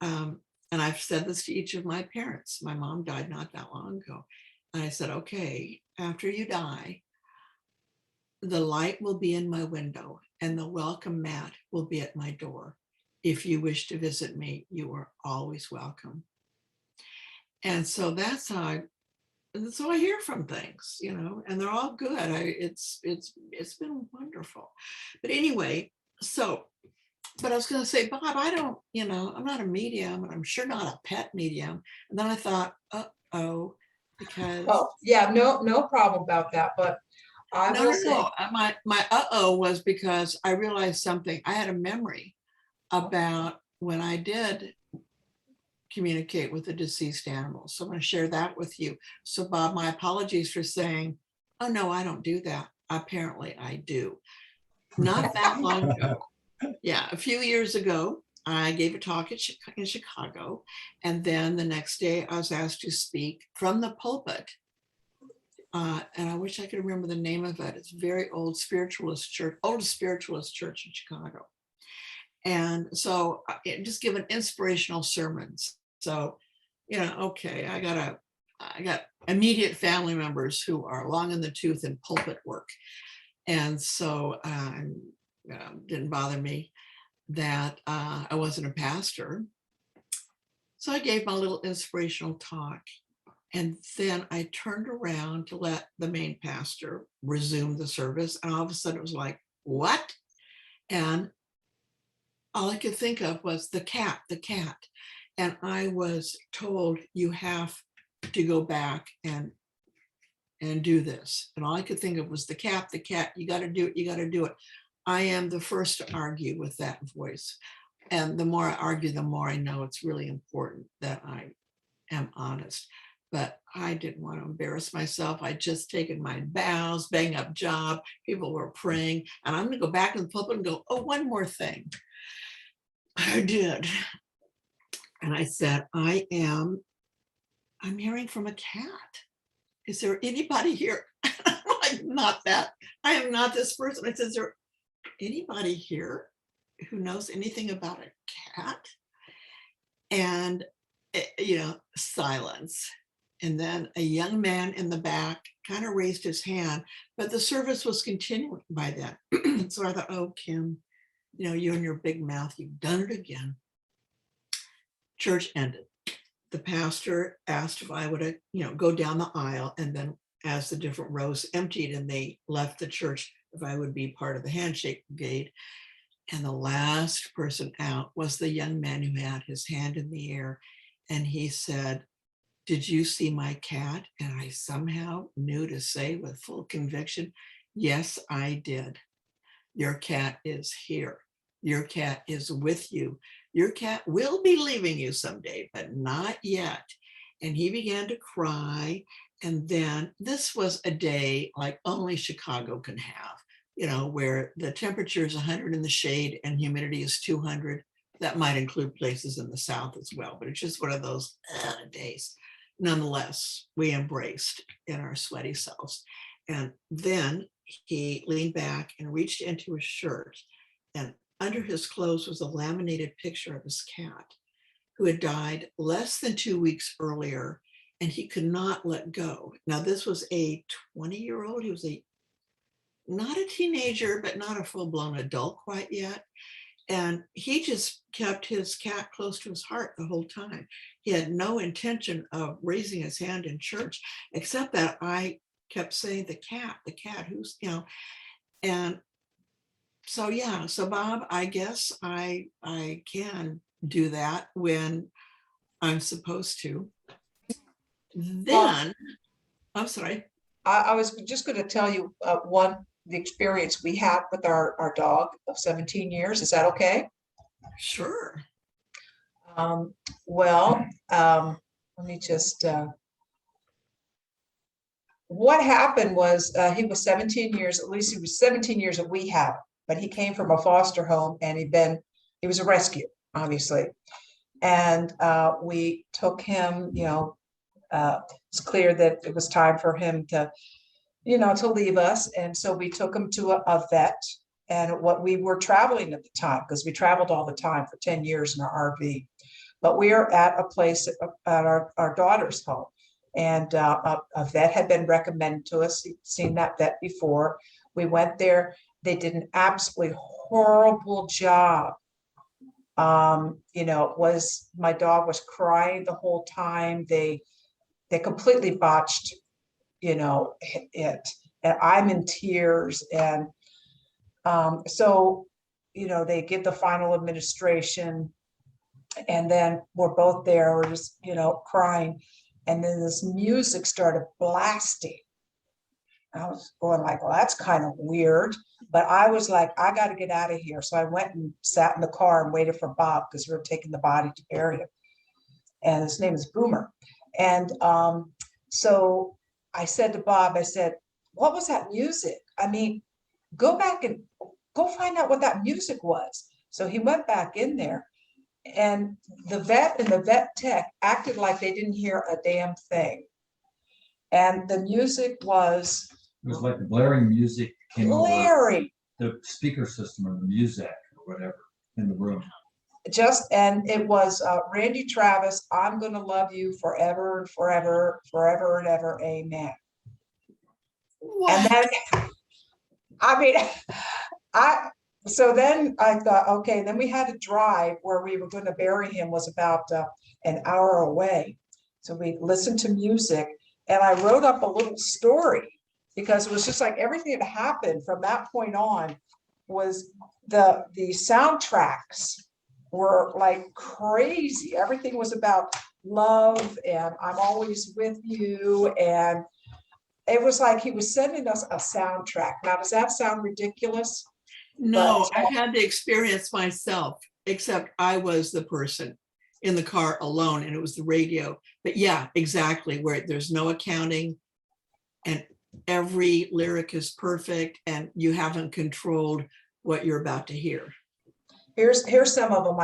Speaker 3: And I've said this to each of my parents. My mom died not that long ago. And I said, okay, after you die, the light will be in my window and the welcome mat will be at my door. If you wish to visit me, you are always welcome. And so that's how I hear from things, and they're all good. It's been wonderful. But anyway, but I was going to say, Bob, I don't, I'm not a medium, and I'm sure not a pet medium. And then I thought, because.
Speaker 1: Oh, yeah, no problem about that. But I
Speaker 3: No,
Speaker 1: will
Speaker 3: no,
Speaker 1: say,
Speaker 3: no. My uh-oh was because I realized something. I had a memory about when I did communicate with the deceased animals. So I'm going to share that with you. So Bob, my apologies for saying, oh no, I don't do that. Apparently I do. Not that long ago. Yeah, a few years ago, I gave a talk in Chicago. And then the next day I was asked to speak from the pulpit. And I wish I could remember the name of it. It's a very old spiritualist church, oldest spiritualist church in Chicago. And so just giving inspirational sermons. So, okay, I got immediate family members who are long in the tooth in pulpit work. And so didn't bother me that I wasn't a pastor. So I gave my little inspirational talk. And then I turned around to let the main pastor resume the service. And all of a sudden it was like, what? And all I could think of was the cat. And I was told, you have to go back and do this. And all I could think of was the cat, you got to do it. I am the first to argue with that voice. And the more I argue, the more I know it's really important that I am honest. But I didn't want to embarrass myself. I'd just taken my vows, bang up job. People were praying. And I'm going to go back in the pulpit and go, oh, one more thing. I did. And I said, I'm hearing from a cat. Is there anybody here? I'm like, not that. I am not this person. I said, is there anybody here who knows anything about a cat? And, silence. And then a young man in the back kind of raised his hand, but the service was continuing by then. So I thought, oh, Kim, you and your big mouth, you've done it again. Church ended. The pastor asked if I would, go down the aisle, and then as the different rows emptied and they left the church, if I would be part of the handshake brigade. And the last person out was the young man who had his hand in the air. And he said, did you see my cat? And I somehow knew to say with full conviction, yes, I did. Your cat is here. Your cat is with you. Your cat will be leaving you someday, but not yet. And he began to cry. And then this was a day like only Chicago can have, where the temperature is 100 in the shade and humidity is 200. That might include places in the South as well, but it's just one of those days. Nonetheless, we embraced in our sweaty selves. And then he leaned back and reached into his shirt, and under his clothes was a laminated picture of his cat who had died less than 2 weeks earlier, and he could not let go. Now, this was a 20-year-old. He was not a teenager, but not a full-blown adult quite yet. And he just kept his cat close to his heart the whole time. He had no intention of raising his hand in church, except that I kept saying, the cat, who's, and so, yeah. So Bob, I guess I can do that when I'm supposed to. Then, I'm sorry.
Speaker 1: I was just going to tell you the experience we had with our dog of 17 years. Is that okay?
Speaker 3: Sure.
Speaker 1: Let me just, what happened was he was 17 years, at least he was 17 years that we have, but he came from a foster home and he was a rescue, obviously. And we took him, it's clear that it was time for him to leave us. And so we took him to a vet. And what we were traveling at the time, because we traveled all the time for 10 years in our RV, but we are at a place at our daughter's home. And a vet had been recommended to us. You've seen that vet before. We went there. They did an absolutely horrible job. My dog was crying the whole time. They completely botched, it. And I'm in tears. And they give the final administration, and then we're both there, we're just, crying. And then this music started blasting. I was going like, well, that's kind of weird. But I was like, I got to get out of here. So I went and sat in the car and waited for Bob because we were taking the body to bury him. And his name is Boomer. And so I said to Bob, I said, what was that music? I mean, go back and go find out what that music was. So he went back in there, and the vet and the vet tech acted like they didn't hear a damn thing. And the music was
Speaker 4: It was like the blaring music came over
Speaker 1: blaring.
Speaker 4: the speaker system or the music or whatever in the room.
Speaker 1: And it was Randy Travis, I'm gonna love you forever and forever, forever and ever, amen. And
Speaker 3: What?
Speaker 1: then, I mean, so then I thought, okay, then we had to drive where we were gonna bury him was about an hour away. So we listened to music, and I wrote up a little story because it was just like everything that happened from that point on was the soundtracks were like crazy. Everything was about love and I'm always with you. And it was like he was sending us a soundtrack. Now, does that sound ridiculous?
Speaker 3: No, I've had the experience myself, except I was the person in the car alone and it was the radio. But yeah, exactly, where there's no accounting and every lyric is perfect and you haven't controlled what you're about to hear.
Speaker 1: Here's some of them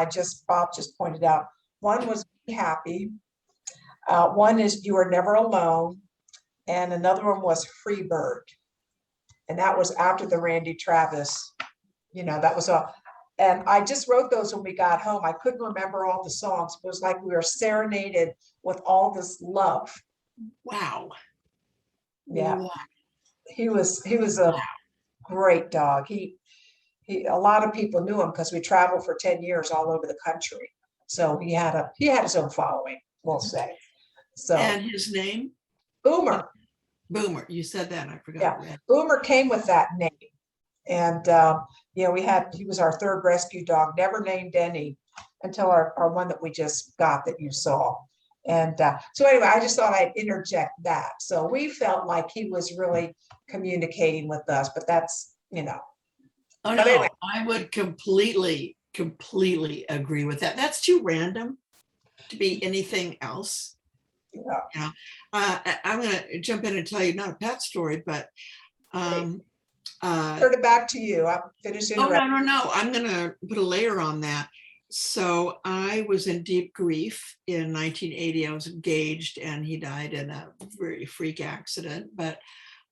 Speaker 1: Bob just pointed out. One was Be Happy. One is You Are Never Alone. And another one was Free Bird. And that was after the Randy Travis, that was all. And I just wrote those when we got home. I couldn't remember all the songs. It was like we were serenaded with all this love.
Speaker 3: Wow.
Speaker 1: Yeah.
Speaker 3: Wow.
Speaker 1: He was a great dog. A lot of people knew him because we traveled for 10 years all over the country. So he had his own following, we'll say. So
Speaker 3: And his name?
Speaker 1: Boomer.
Speaker 3: Boomer. You said that and I forgot.
Speaker 1: Yeah. Boomer came with that name. And he was our third rescue dog, never named any until our one that we just got that you saw. And so anyway, I just thought I'd interject that. So we felt like he was really communicating with us, but that's,
Speaker 3: Oh,
Speaker 1: but
Speaker 3: no,
Speaker 1: anyway.
Speaker 3: I would completely agree with that. That's too random to be anything else.
Speaker 1: Yeah.
Speaker 3: I'm going to jump in and tell you not a pet story, but
Speaker 1: turn it back to you. I'm finishing.
Speaker 3: Oh, no. I'm going to put a layer on that. So I was in deep grief in 1980. I was engaged and he died in a very freak accident. But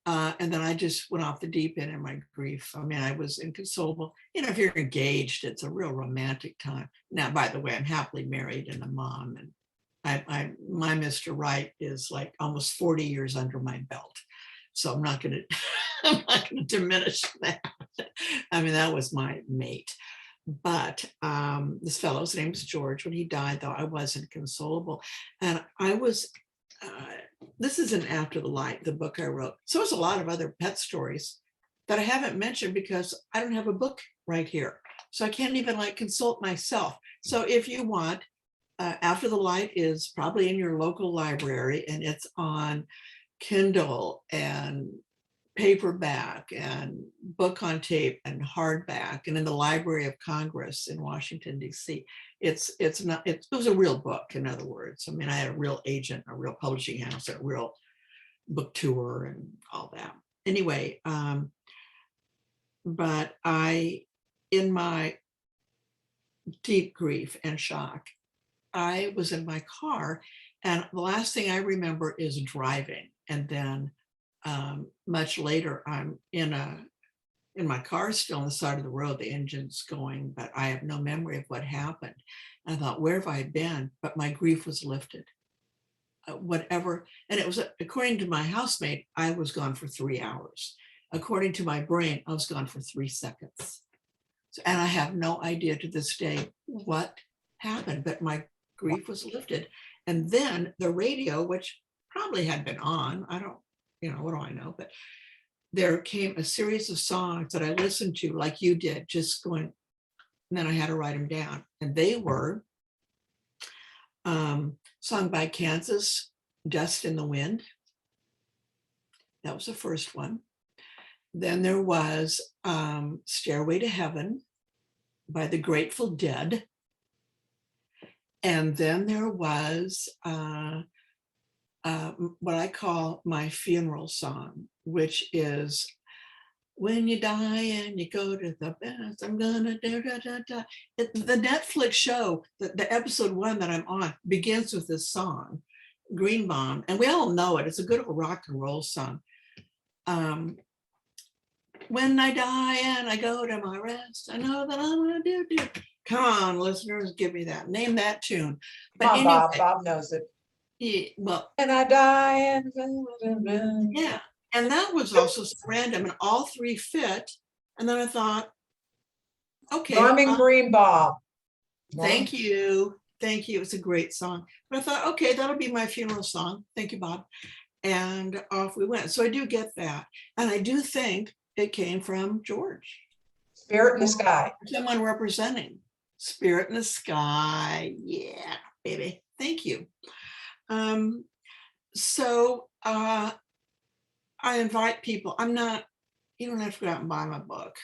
Speaker 3: and then I just went off the deep end in my grief. I mean, I was inconsolable. If you're engaged, it's a real romantic time. Now, by the way, I'm happily married and a mom, and my Mr. Right is like almost 40 years under my belt. So I'm not going to diminish that. I mean, that was my mate. But this fellow's name was George. When he died, though, I was inconsolable. And I was, this is in After the Light, the book I wrote. So there's a lot of other pet stories that I haven't mentioned because I don't have a book right here. So I can't even consult myself. So if you want, After the Light is probably in your local library and it's on Kindle and paperback and book on tape and hardback and in the Library of Congress in Washington, D.C. It was a real book, in other words. I mean, I had a real agent, a real publishing house, a real book tour and all that. Anyway, but in my deep grief and shock, I was in my car and the last thing I remember is driving. And then much later, I'm in my car still on the side of the road, the engine's going, but I have no memory of what happened. I thought, where have I been? But my grief was lifted. Whatever. And it was, according to my housemate, I was gone for 3 hours. According to my brain, I was gone for 3 seconds. So, and I have no idea to this day what happened, but my grief was lifted. And then the radio, which probably had been on, I don't, what do I know? But there came a series of songs that I listened to like you did, just going, and then I had to write them down. And they were sung by Kansas, Dust in the Wind, That was the first one. Then there was Stairway to Heaven by the Grateful Dead. And then there was what I call my funeral song, which is when you die and you go to the best, I'm gonna do da da da. The Netflix show, the episode 1 that I'm on begins with this song, Green Bomb, and we all know it. It's a good old rock and roll song. When I die and I go to my rest, I know that I'm gonna do. Come on, listeners, give me that. Name that tune. But
Speaker 1: Come on,
Speaker 3: anyway,
Speaker 1: Bob knows it.
Speaker 3: yeah, well,
Speaker 1: And I die and
Speaker 3: yeah. And that was also so random, and all 3 fit. And then I thought, okay.
Speaker 1: Norman Greenbaum.
Speaker 3: Thank you. Thank you. It's a great song. But I thought, okay, that'll be my funeral song. Thank you, Bob. And off we went. So I do get that. And I do think it came from George.
Speaker 1: Spirit in the Sky.
Speaker 3: Someone representing Spirit in the Sky. Yeah, baby. Thank you. So I invite people. You don't have to go out and buy my book.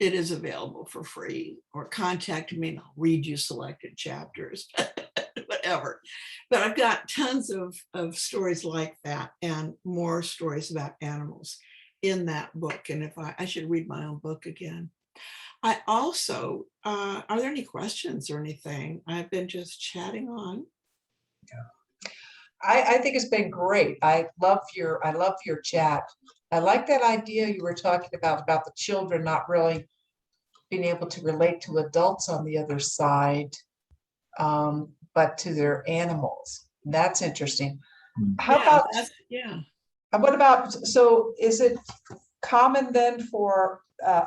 Speaker 3: It is available for free, or contact me and I'll read you selected chapters, whatever. But I've got tons of stories like that and more stories about animals in that book. And if I should read my own book again. I also, are there any questions or anything? I've been just chatting on.
Speaker 1: I think it's been great. I love your chat. I like that idea you were talking about the children not really being able to relate to adults on the other side, but to their animals. That's interesting. What about, so is it common then for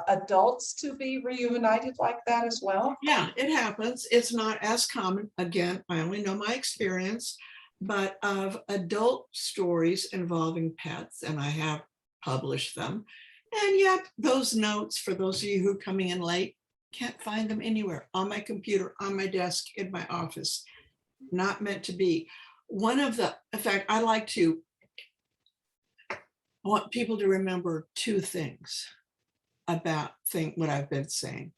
Speaker 1: adults to be reunited like that as well?
Speaker 3: Yeah, it happens. It's not as common. Again, I only know my experience, but of adult stories involving pets, and I have published them. And yet those notes, for those of you who are coming in late, can't find them anywhere on my computer, on my desk, in my office. Not meant to be. In fact, I want people to remember 2 things about what I've been saying.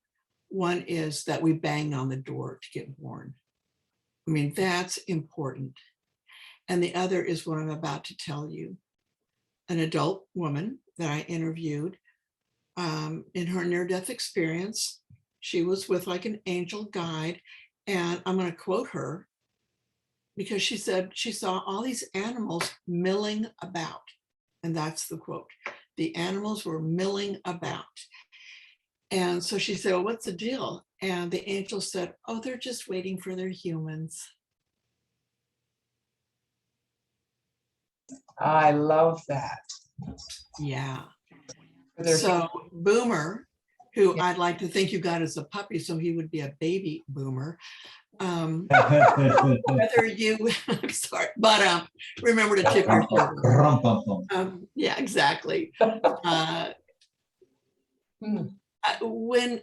Speaker 3: One is that we bang on the door to get born. I mean, that's important. And the other is what I'm about to tell you. An adult woman that I interviewed in her near-death experience, she was with like an angel guide, and I'm going to quote her because she said she saw all these animals milling about. And that's the quote. The animals were milling about. And so she said, well, what's the deal? And the angel said, oh, they're just waiting for their humans.
Speaker 1: I love that.
Speaker 3: Yeah. So Boomer, who I'd like to think you got as a puppy, so he would be a baby Boomer. Whether you, I'm sorry, but remember to tip your server. Yeah, exactly.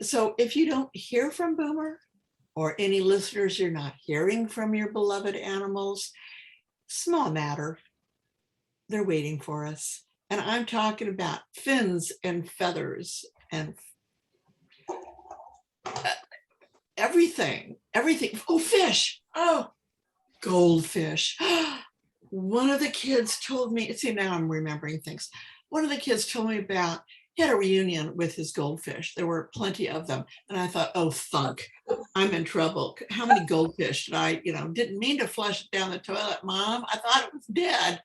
Speaker 3: So if you don't hear from Boomer, or any listeners you're not hearing from your beloved animals, small matter. They're waiting for us. And I'm talking about fins and feathers and everything. Oh, fish. Oh, goldfish. One of the kids told me, see, now I'm remembering things. One of the kids told me about, he had a reunion with his goldfish. There were plenty of them. And I thought, oh, thunk, I'm in trouble. How many goldfish did I, didn't mean to flush it down the toilet, Mom. I thought it was dead,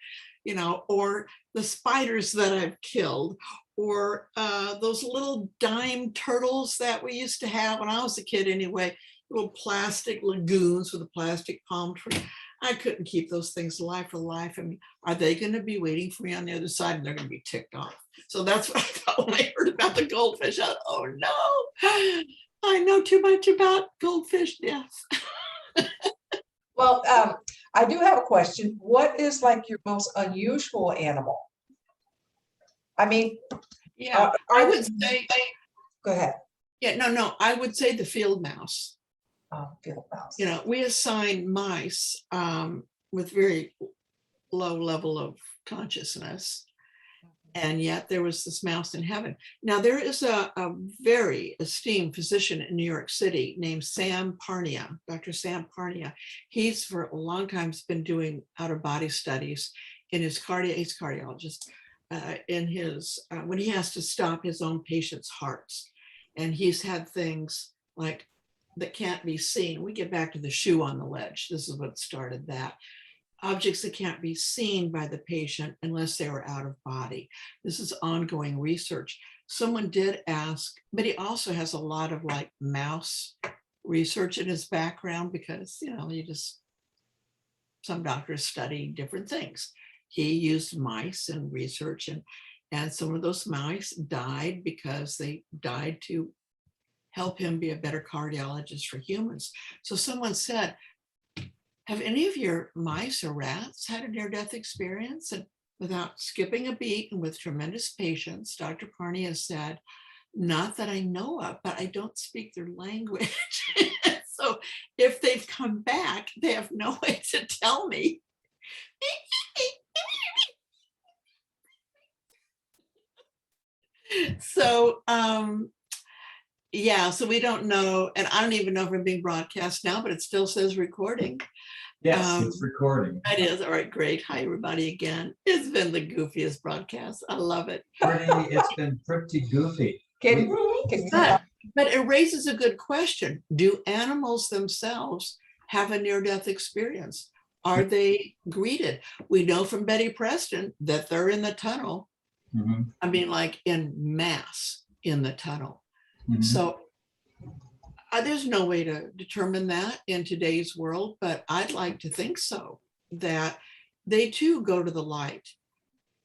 Speaker 3: or the spiders that I've killed, or those little dime turtles that we used to have when I was a kid anyway, little plastic lagoons with a plastic palm tree. I couldn't keep those things alive for life. I mean, are they going to be waiting for me on the other side, and they're going to be ticked off? So that's what I thought when I heard about the goldfish. I thought, oh no, I know too much about goldfish death.
Speaker 1: Well, I do have a question. What is like your most unusual animal? I mean,
Speaker 3: yeah, I would say.
Speaker 1: Go ahead.
Speaker 3: Yeah, no, I would say the field mouse.
Speaker 1: Field mouse.
Speaker 3: We assign mice with very low level of consciousness, And yet there was this mouse in heaven. Now there is a very esteemed physician in New York City named Sam Parnia, Dr. Sam Parnia. He's for a long time been doing out-of-body studies in his he's cardiologist, in his, when he has to stop his own patients' hearts. And he's had things like that can't be seen. We get back to the shoe on the ledge. This is what started that. Objects that can't be seen by the patient unless they were out of body. This is ongoing research. Someone did ask, but he also has a lot of like mouse research in his background because, you know, some doctors study different things. He used mice in research, and some of those mice died because they died to help him be a better cardiologist for humans. So someone said, have any of your mice or rats had a near-death experience? And without skipping a beat and with tremendous patience, Dr. Parnia said, not that I know of, but I don't speak their language. So if they've come back, they have no way to tell me. So, yeah, so we don't know, and I don't even know if we're being broadcast now, but it still says recording.
Speaker 4: Yes, it's recording.
Speaker 3: It is. All right, great. Hi, everybody again. It's been the goofiest broadcast. I love it.
Speaker 4: It's been pretty goofy.
Speaker 3: But it raises a good question. Do animals themselves have a near-death experience? Are they greeted? We know from Betty Preston that they're in the tunnel.
Speaker 4: Mm-hmm.
Speaker 3: I mean, like in mass in the tunnel.
Speaker 4: Mm-hmm.
Speaker 3: So there's no way to determine that in today's world, but I'd like to think so, that they too go to the light.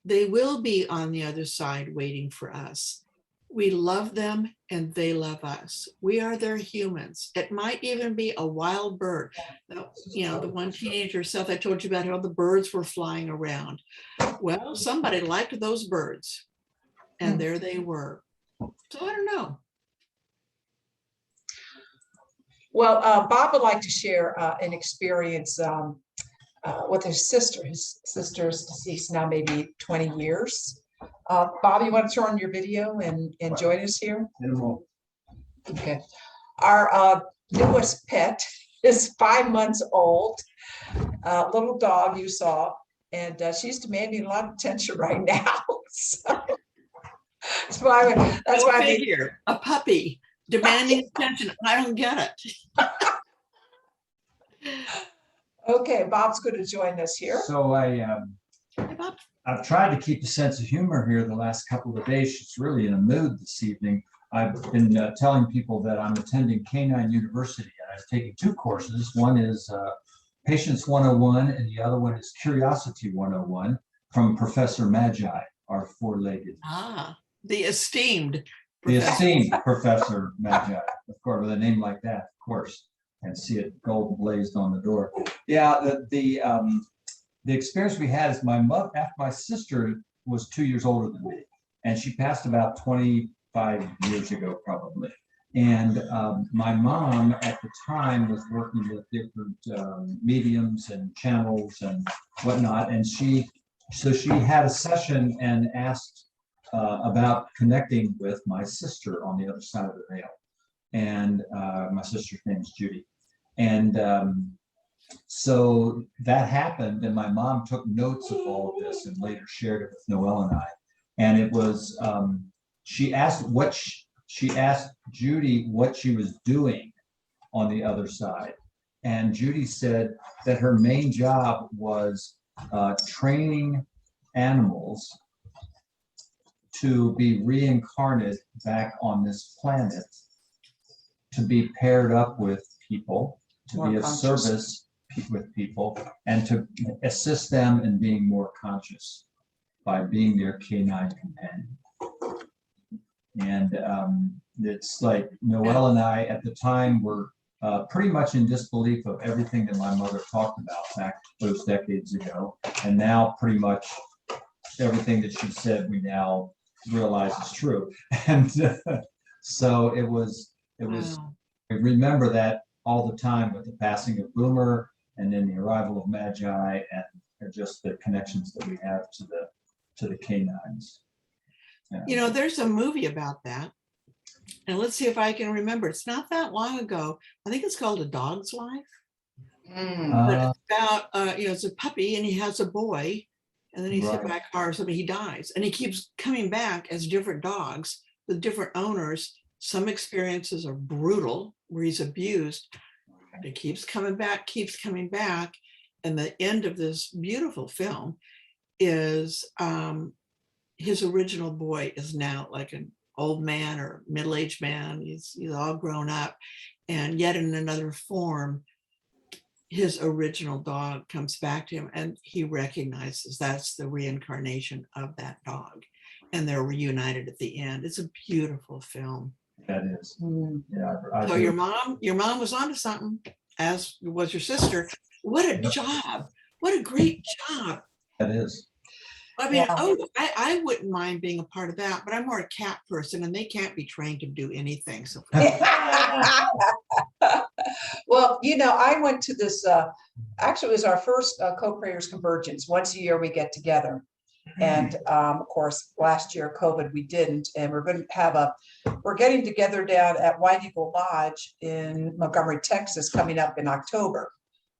Speaker 3: They will be on the other side waiting for us. We love them and they love us. We are their humans. It might even be a wild bird. You know, the one teenager, Seth, I told you about how the birds were flying around. Well, somebody liked those birds and there they were. So I don't know.
Speaker 1: Well, Bob would like to share an experience with his sister. His sister's deceased now maybe 20 years. Bob, you want to turn on your video and join us here? Okay. Our newest pet is 5 months old, little dog you saw, and she's demanding a lot of attention right now. So that's why I
Speaker 3: figure a puppy demanding attention. I don't get it.
Speaker 1: Okay, Bob's going to join us here.
Speaker 4: So I've tried to keep a sense of humor here the last couple of days. She's really in a mood this evening. I've been telling people that I'm attending Canine University, and I've taken 2 courses. One is Patience 101, and the other one is Curiosity 101 from Professor Magi, our 4-legged.
Speaker 3: The esteemed
Speaker 4: Professor Magi, of course, with a name like that, of course, and see it gold blazed on the door. Yeah, the experience we had is my sister was 2 years older than me, and she passed about 25 years ago, probably. And my mom at the time was working with different mediums and channels and whatnot. And she had a session and asked about connecting with my sister on the other side of the veil. And my sister's name is Judy. And so that happened, and my mom took notes of all of this and later shared it with Noel and I. And it was, she asked Judy what she was doing on the other side. And Judy said that her main job was training animals to be reincarnated back on this planet, to be paired up with people, to be of service with people, and to assist them in being more conscious by being their canine companion. And it's like Noel and I at the time were pretty much in disbelief of everything that my mother talked about back those decades ago. And now pretty much everything that she said, we now realize is true. And so it was,
Speaker 3: Wow.
Speaker 4: I remember that all the time with the passing of Boomer and then the arrival of Magi and just the connections that we have to the canines.
Speaker 3: You know, there's a movie about that. And let's see if I can remember. It's not that long ago. I think it's called A Dog's Life. But it's about, you know, it's a puppy and he has a boy. And then he's hit by a car or something, he dies. And he keeps coming back as different dogs with different owners. Some experiences are brutal, where he's abused. But it keeps coming back, keeps coming back. And the end of this beautiful film is his original boy is now like an old man or middle-aged man. He's all grown up. And yet in another form, his original dog comes back to him and he recognizes that's the reincarnation of that dog. And they're reunited at the end. It's a beautiful film.
Speaker 4: That is. Yeah.
Speaker 3: So your mom was onto something, as was your sister. What a job. What a great job.
Speaker 4: That is.
Speaker 3: I mean,
Speaker 1: Yeah.
Speaker 3: I wouldn't mind being a part of that, but I'm more a cat person and they can't be trained to do anything. So
Speaker 1: Well, you know, I went to this, actually it was our first co-creators convergence. Once a year we get together. And of course, last year, COVID, we didn't. And we're going to have we're getting together down at White Eagle Lodge in Montgomery, Texas, coming up in October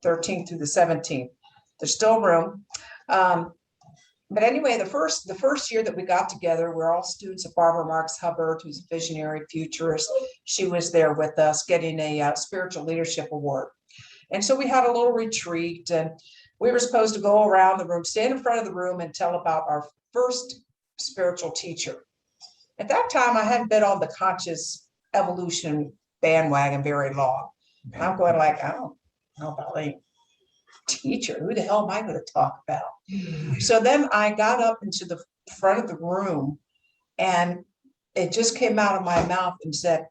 Speaker 1: 13th through the 17th. There's still room. But anyway, the first year that we got together, we're all students of Barbara Marx Hubbard, who's a visionary futurist. She was there with us getting a spiritual leadership award. And so we had a little retreat and we were supposed to go around the room, stand in front of the room and tell about our first spiritual teacher. At that time, I hadn't been on the conscious evolution bandwagon very long. And I'm going like, I don't know about any teacher. Who the hell am I going to talk about? So then I got up into the front of the room and it just came out of my mouth and said,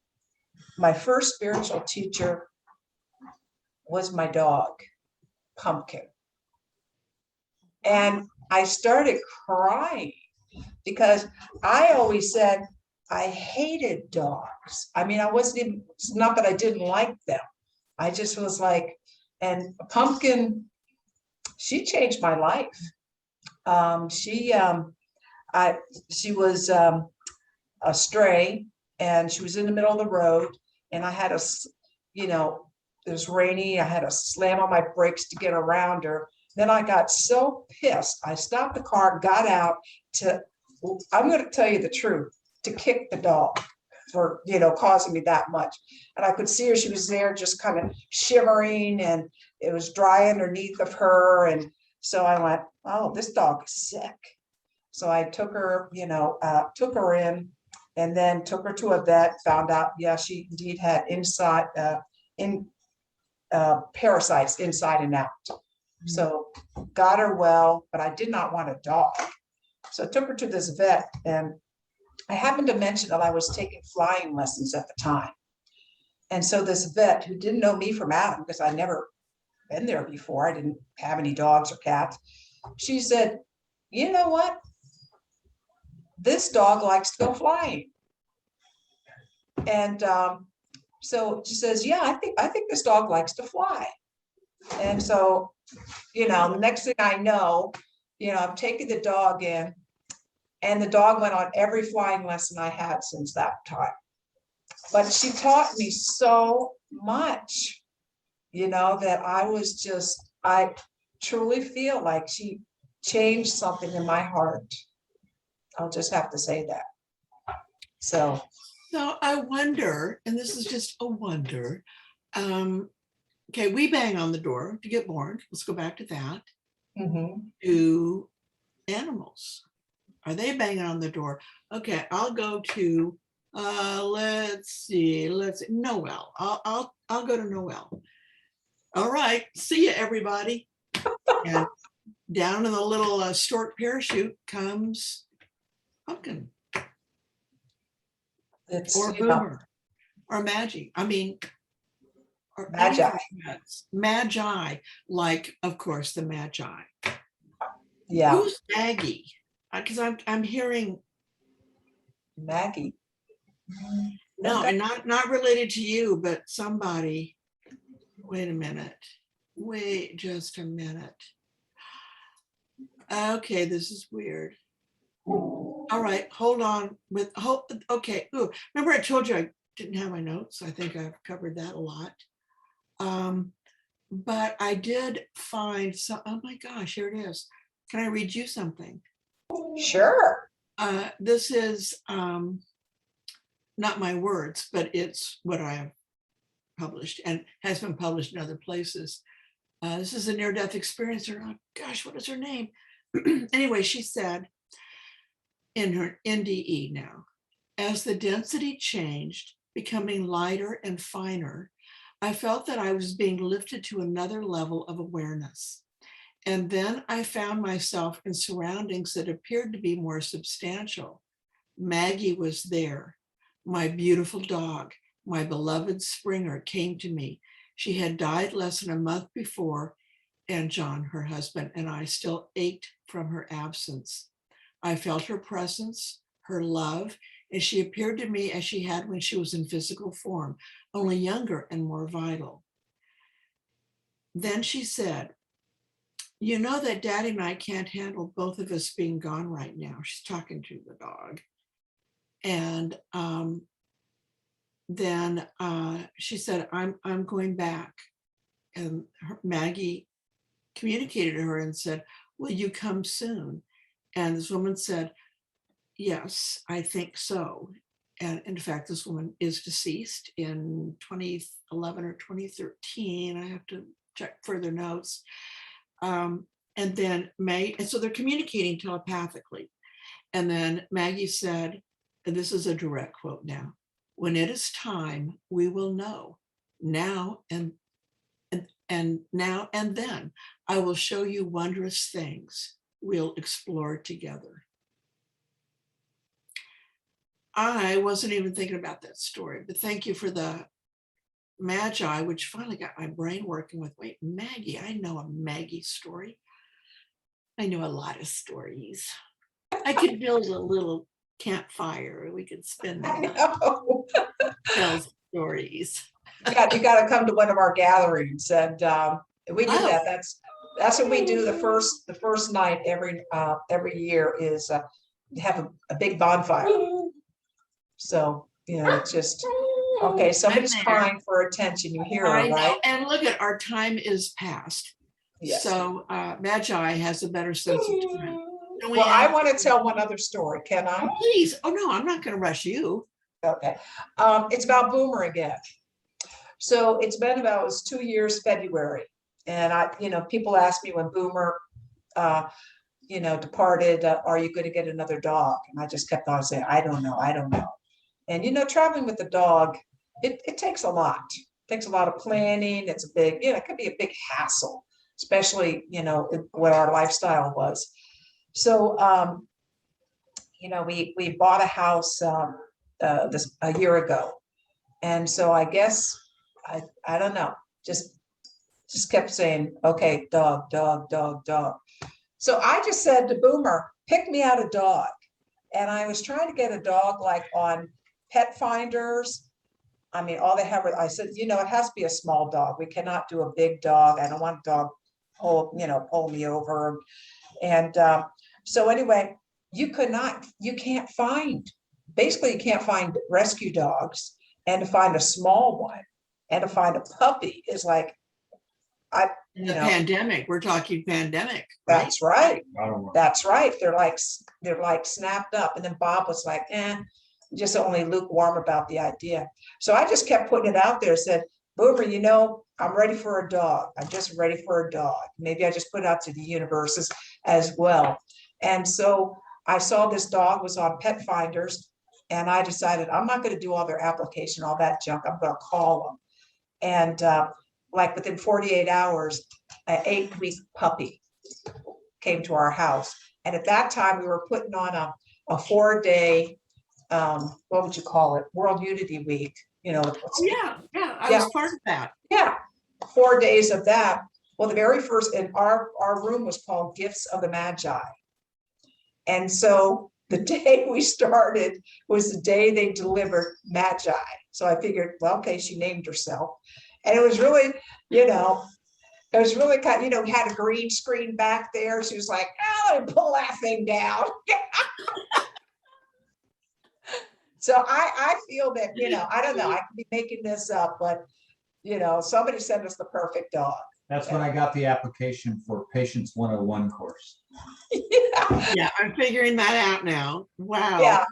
Speaker 1: my first spiritual teacher was my dog, Pumpkin. And I started crying because I always said I hated dogs. I mean, I wasn't even, it's not that I didn't like them. I just was like, and Pumpkin, she changed my life. She was a stray and she was in the middle of the road and I had you know, it was rainy. I had to slam on my brakes to get around her. Then I got so pissed. I stopped the car, got out I'm going to tell you the truth, to kick the dog for, you know, causing me that much. And I could see her, she was there just kind of shivering and it was dry underneath of her. And so I went, oh, this dog is sick. So I took her, you know, took her in and then took her to a vet, found out, yeah, she indeed had parasites inside and out. So got her well, but I did not want a dog. So I took her to this vet and I happened to mention that I was taking flying lessons at the time. And so this vet who didn't know me from Adam, because I'd never been there before, I didn't have any dogs or cats. She said, you know what? This dog likes to go flying. And so she says, yeah, I think this dog likes to fly. And so, you know, the next thing I know, you know, I'm taking the dog in and the dog went on every flying lesson I had since that time. But she taught me so much, you know, that I truly feel like she changed something in my heart. I'll just have to say that. So
Speaker 3: I wonder, and this is just a wonder, okay, we bang on the door to get born. Let's go back to that. Do animals, are they banging on the door? Okay, I'll go to, let's see, Noel. I'll go to Noel. All right, see you, everybody. And down in the little stork parachute comes Pumpkin. Or Boomer, or Magi. I mean, or
Speaker 1: Magi.
Speaker 3: Magi, like, of course, the Magi.
Speaker 1: Yeah.
Speaker 3: Who's Maggie? Because I'm hearing
Speaker 1: Maggie.
Speaker 3: no, and not related to you, but somebody. Wait a minute. Wait just a minute. Okay, this is weird. All right, hold on okay. Ooh, remember I told you I didn't have my notes. I think I've covered that a lot. But I did find some, oh my gosh, here it is. Can I read you something?
Speaker 1: Sure.
Speaker 3: This is not my words, but it's what I have published and has been published in other places. This is a near-death experiencer. Oh gosh, what is her name? Anyway, she said in her NDE now, as the density changed, becoming lighter and finer, I felt that I was being lifted to another level of awareness. And then I found myself in surroundings that appeared to be more substantial. Maggie was there. My beautiful dog, my beloved Springer, came to me. She had died less than a month before, and John, her husband, and I still ached from her absence. I felt her presence, her love, and she appeared to me as she had when she was in physical form, only younger and more vital. Then she said, you know that Daddy and I can't handle both of us being gone right now. She's talking to the dog. And then she said, I'm going back. And Maggie communicated to her and said, will you come soon? And this woman said, yes, I think so. And in fact, this woman is deceased in 2011 or 2013. I have to check further notes. And then and so they're communicating telepathically. And then Maggie said, and this is a direct quote now, when it is time, we will know. Now and now and then, I will show you wondrous things. We'll explore together. I wasn't even thinking about that story, but thank you for the Magi, which finally got my brain working with, wait, Maggie, I know a Maggie story. I know a lot of stories. I could build a little campfire. We could spend the night, tell stories.
Speaker 1: You got to come to one of our gatherings, and we do that. That's what we do. The first night every year is have a big bonfire. So it's just okay. Somebody's crying for attention. You hear her, right?
Speaker 3: And look at our time is past. Yes. So Magi has a better sense of time.
Speaker 1: Well, I want to tell one other story. Can I?
Speaker 3: Oh, please. Oh no, I'm not going to rush you.
Speaker 1: Okay. It's about Boomer again. So it was 2 years February, and people ask me when Boomer departed, are you going to get another dog? And I just kept on saying, I don't know. And traveling with the dog, it takes a lot. It takes a lot of planning. It's a big, it could be a big hassle, especially what our lifestyle was. So we bought a house a year ago, and so I guess I don't know, just kept saying, okay, dog. So I just said to Boomer, pick me out a dog. And I was trying to get a dog like on Pet Finders. I mean, all they have, I said, it has to be a small dog. We cannot do a big dog. I don't want a dog pull me over. And so anyway, you can't find rescue dogs, and to find a small one and to find a puppy is like,
Speaker 3: pandemic. We're talking pandemic.
Speaker 1: That's right. That's right. They're like snapped up. And then Bob was like, just only lukewarm about the idea. So I just kept putting it out there, said, Boomer, I'm ready for a dog. I'm just ready for a dog. Maybe I just put it out to the universe as well. And so I saw this dog was on Pet Finders, and I decided I'm not going to do all their application, all that junk. I'm going to call them. And like within 48 hours, an 8-week puppy came to our house. And at that time, we were putting on a 4-day, what would you call it? World Unity Week. I
Speaker 3: was part of that.
Speaker 1: Yeah, 4 days of that. Well, the very first, and our room was called Gifts of the Magi. And so the day we started was the day they delivered Magi. So I figured, well, okay, she named herself. And it was really, kind of, we had a green screen back there. She was like, let me pull that thing down. So I feel that, I don't know, I could be making this up, but, somebody sent us the perfect dog.
Speaker 4: That's when I got the application for Patients 101 course.
Speaker 1: Yeah,
Speaker 3: Yeah, I'm figuring that out now. Wow.
Speaker 1: yeah.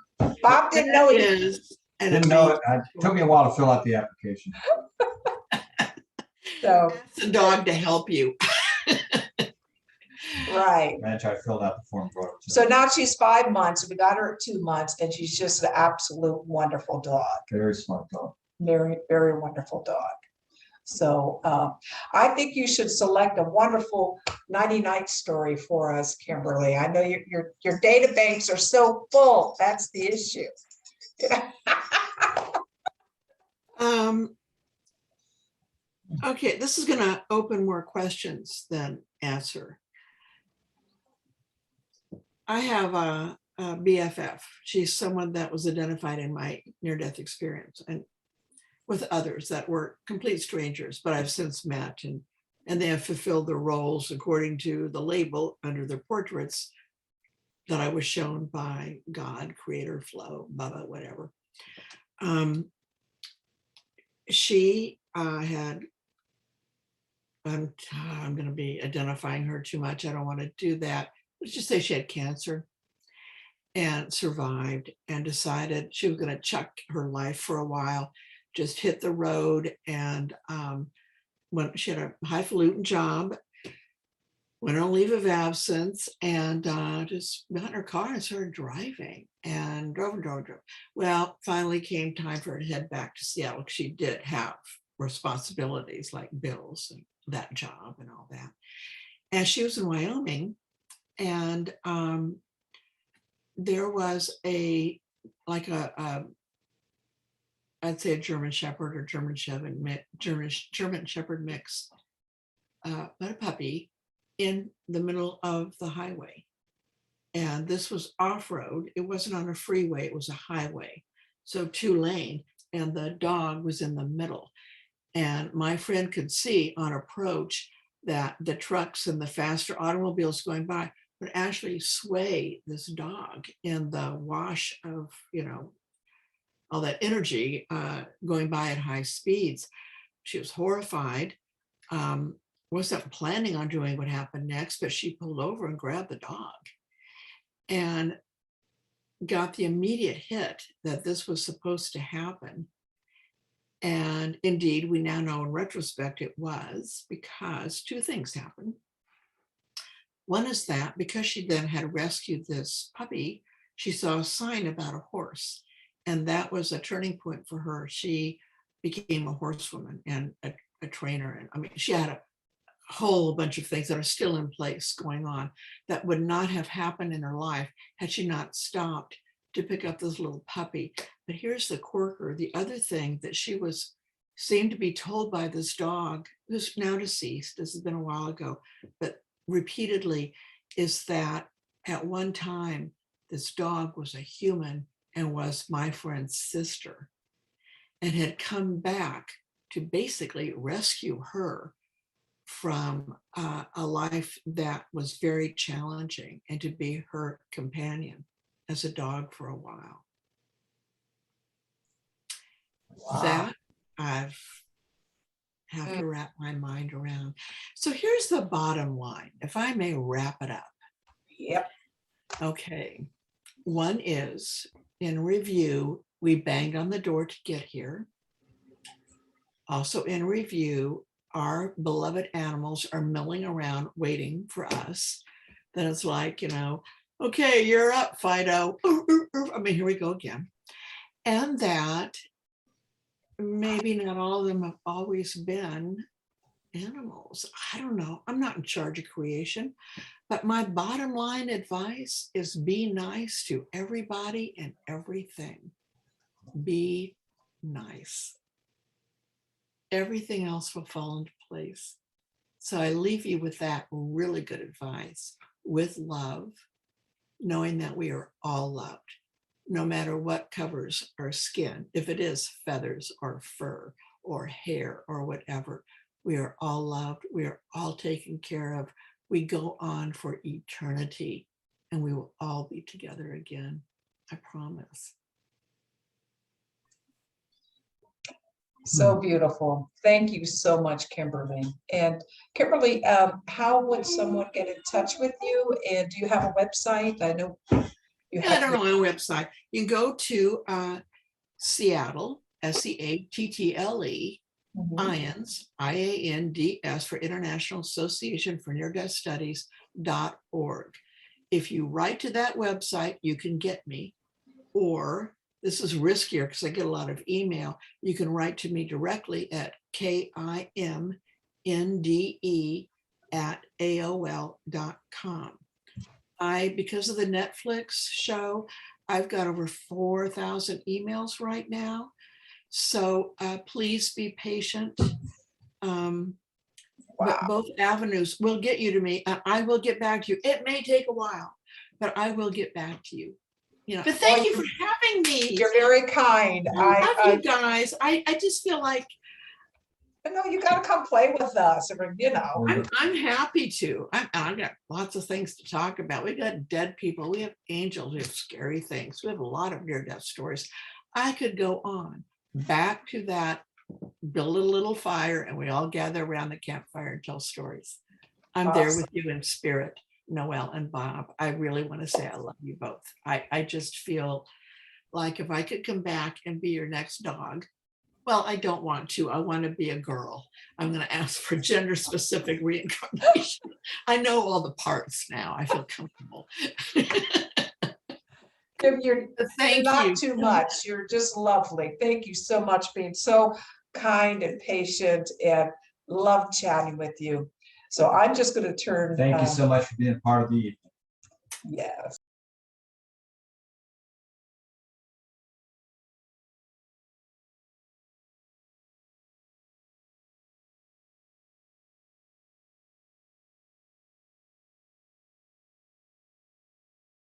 Speaker 1: Bob didn't know
Speaker 3: That
Speaker 1: he
Speaker 3: is an
Speaker 4: Didn't know
Speaker 3: amazing.
Speaker 4: it. It took me a while to fill out the application.
Speaker 1: so,
Speaker 3: Ask the dog to help you.
Speaker 1: right.
Speaker 4: Imagine I filled out the form. Brought it to
Speaker 1: So
Speaker 4: her.
Speaker 1: now she's 5 months. We got her at 2 months, and she's just an absolute wonderful dog.
Speaker 4: Very smart dog.
Speaker 1: Very, very wonderful dog. So I think you should select a wonderful 90-night story for us, Kimberly. I know your data banks are so full. That's the issue.
Speaker 3: Okay, this is going to open more questions than answer. I have a BFF. She's someone that was identified in my near-death experience and with others that were complete strangers, but I've since met and they have fulfilled their roles according to the label under their portraits that I was shown by God, Creator, Flow, Baba, whatever. She had, I'm going to be identifying her too much. I don't want to do that. Let's just say she had cancer and survived and decided she was going to chuck her life for a while, just hit the road. And when she had a highfalutin job, went on leave of absence, and just got in her car and started driving and drove. Well, finally came time for her to head back to Seattle. She did have responsibilities like bills and that job and all that. And she was in Wyoming, and there was I'd say a German Shepherd or German Shepherd mix, but a puppy in the middle of the highway. And this was off-road. It wasn't on a freeway, it was a highway. So 2-lane, and the dog was in the middle. And my friend could see on approach that the trucks and the faster automobiles going by would actually sway this dog in the wash of, all that energy going by at high speeds. She was horrified, wasn't planning on doing what happened next, but she pulled over and grabbed the dog and got the immediate hit that this was supposed to happen. And indeed, we now know in retrospect it was, because 2 things happened. One is that because she then had rescued this puppy, she saw a sign about a horse. And that was a turning point for her. She became a horsewoman and a trainer. And I mean, she had a whole bunch of things that are still in place going on that would not have happened in her life had she not stopped to pick up this little puppy. But here's the corker. The other thing that she seemed to be told by this dog, who's now deceased, this has been a while ago, but repeatedly, is that at one time, this dog was a human and was my friend's sister and had come back to basically rescue her from a life that was very challenging and to be her companion as a dog for a while.
Speaker 1: Wow.
Speaker 3: That I've have to wrap my mind around. So here's the bottom line, if I may wrap it up.
Speaker 1: Yep.
Speaker 3: Okay. One is, in review, we banged on the door to get here. Also in review, our beloved animals are milling around waiting for us. Then it's like, okay, you're up, Fido. I mean, here we go again. And that maybe not all of them have always been animals. I don't know. I'm not in charge of creation, but my bottom line advice is be nice to everybody and everything. Be nice. Everything else will fall into place. So I leave you with that really good advice, with love, knowing that we are all loved, no matter what covers our skin. If it is feathers or fur or hair or whatever, we are all loved. We are all taken care of. We go on for eternity and we will all be together again. I promise.
Speaker 1: So beautiful. Thank you so much, Kimberly. And Kimberly, how would someone get in touch with you? And do you have a website? I know you
Speaker 3: I don't
Speaker 1: have.
Speaker 3: know my website. You can go to Seattle, SEATTLE,
Speaker 1: Mhm.
Speaker 3: IANDS, IANDS for International Association for Near-Death Studies.org. If you write to that website, you can get me, or this is riskier because I get a lot of email. You can write to me directly at KIMNDE@AOL.com. Because of the Netflix show, I've got over 4,000 emails right now. So please be patient. But
Speaker 1: Wow.
Speaker 3: both avenues will get you to me. I will get back to you. It may take a while, but I will get back to you. But thank you for having me.
Speaker 1: You're very kind.
Speaker 3: I love you guys. I just feel like
Speaker 1: No, you got to come play with us.
Speaker 3: I'm happy to. I've got lots of things to talk about. We've got dead people. We have angels. We have scary things. We have a lot of near-death stories. I could go on. Back to that, build a little fire, and we all gather around the campfire and tell stories. I'm there with you in spirit, Noel and Bob. I really want to say I love you both. I just feel like if I could come back and be your next dog. Well, I don't want to. I want to be a girl. I'm going to ask for gender specific reincarnation. I know all the parts now. I feel comfortable.
Speaker 1: You're not too much. You're just lovely. Thank you so much for being so kind and patient, and love chatting with you. So I'm just going to turn.
Speaker 4: Thank you so much for being part of the evening.
Speaker 1: Yes.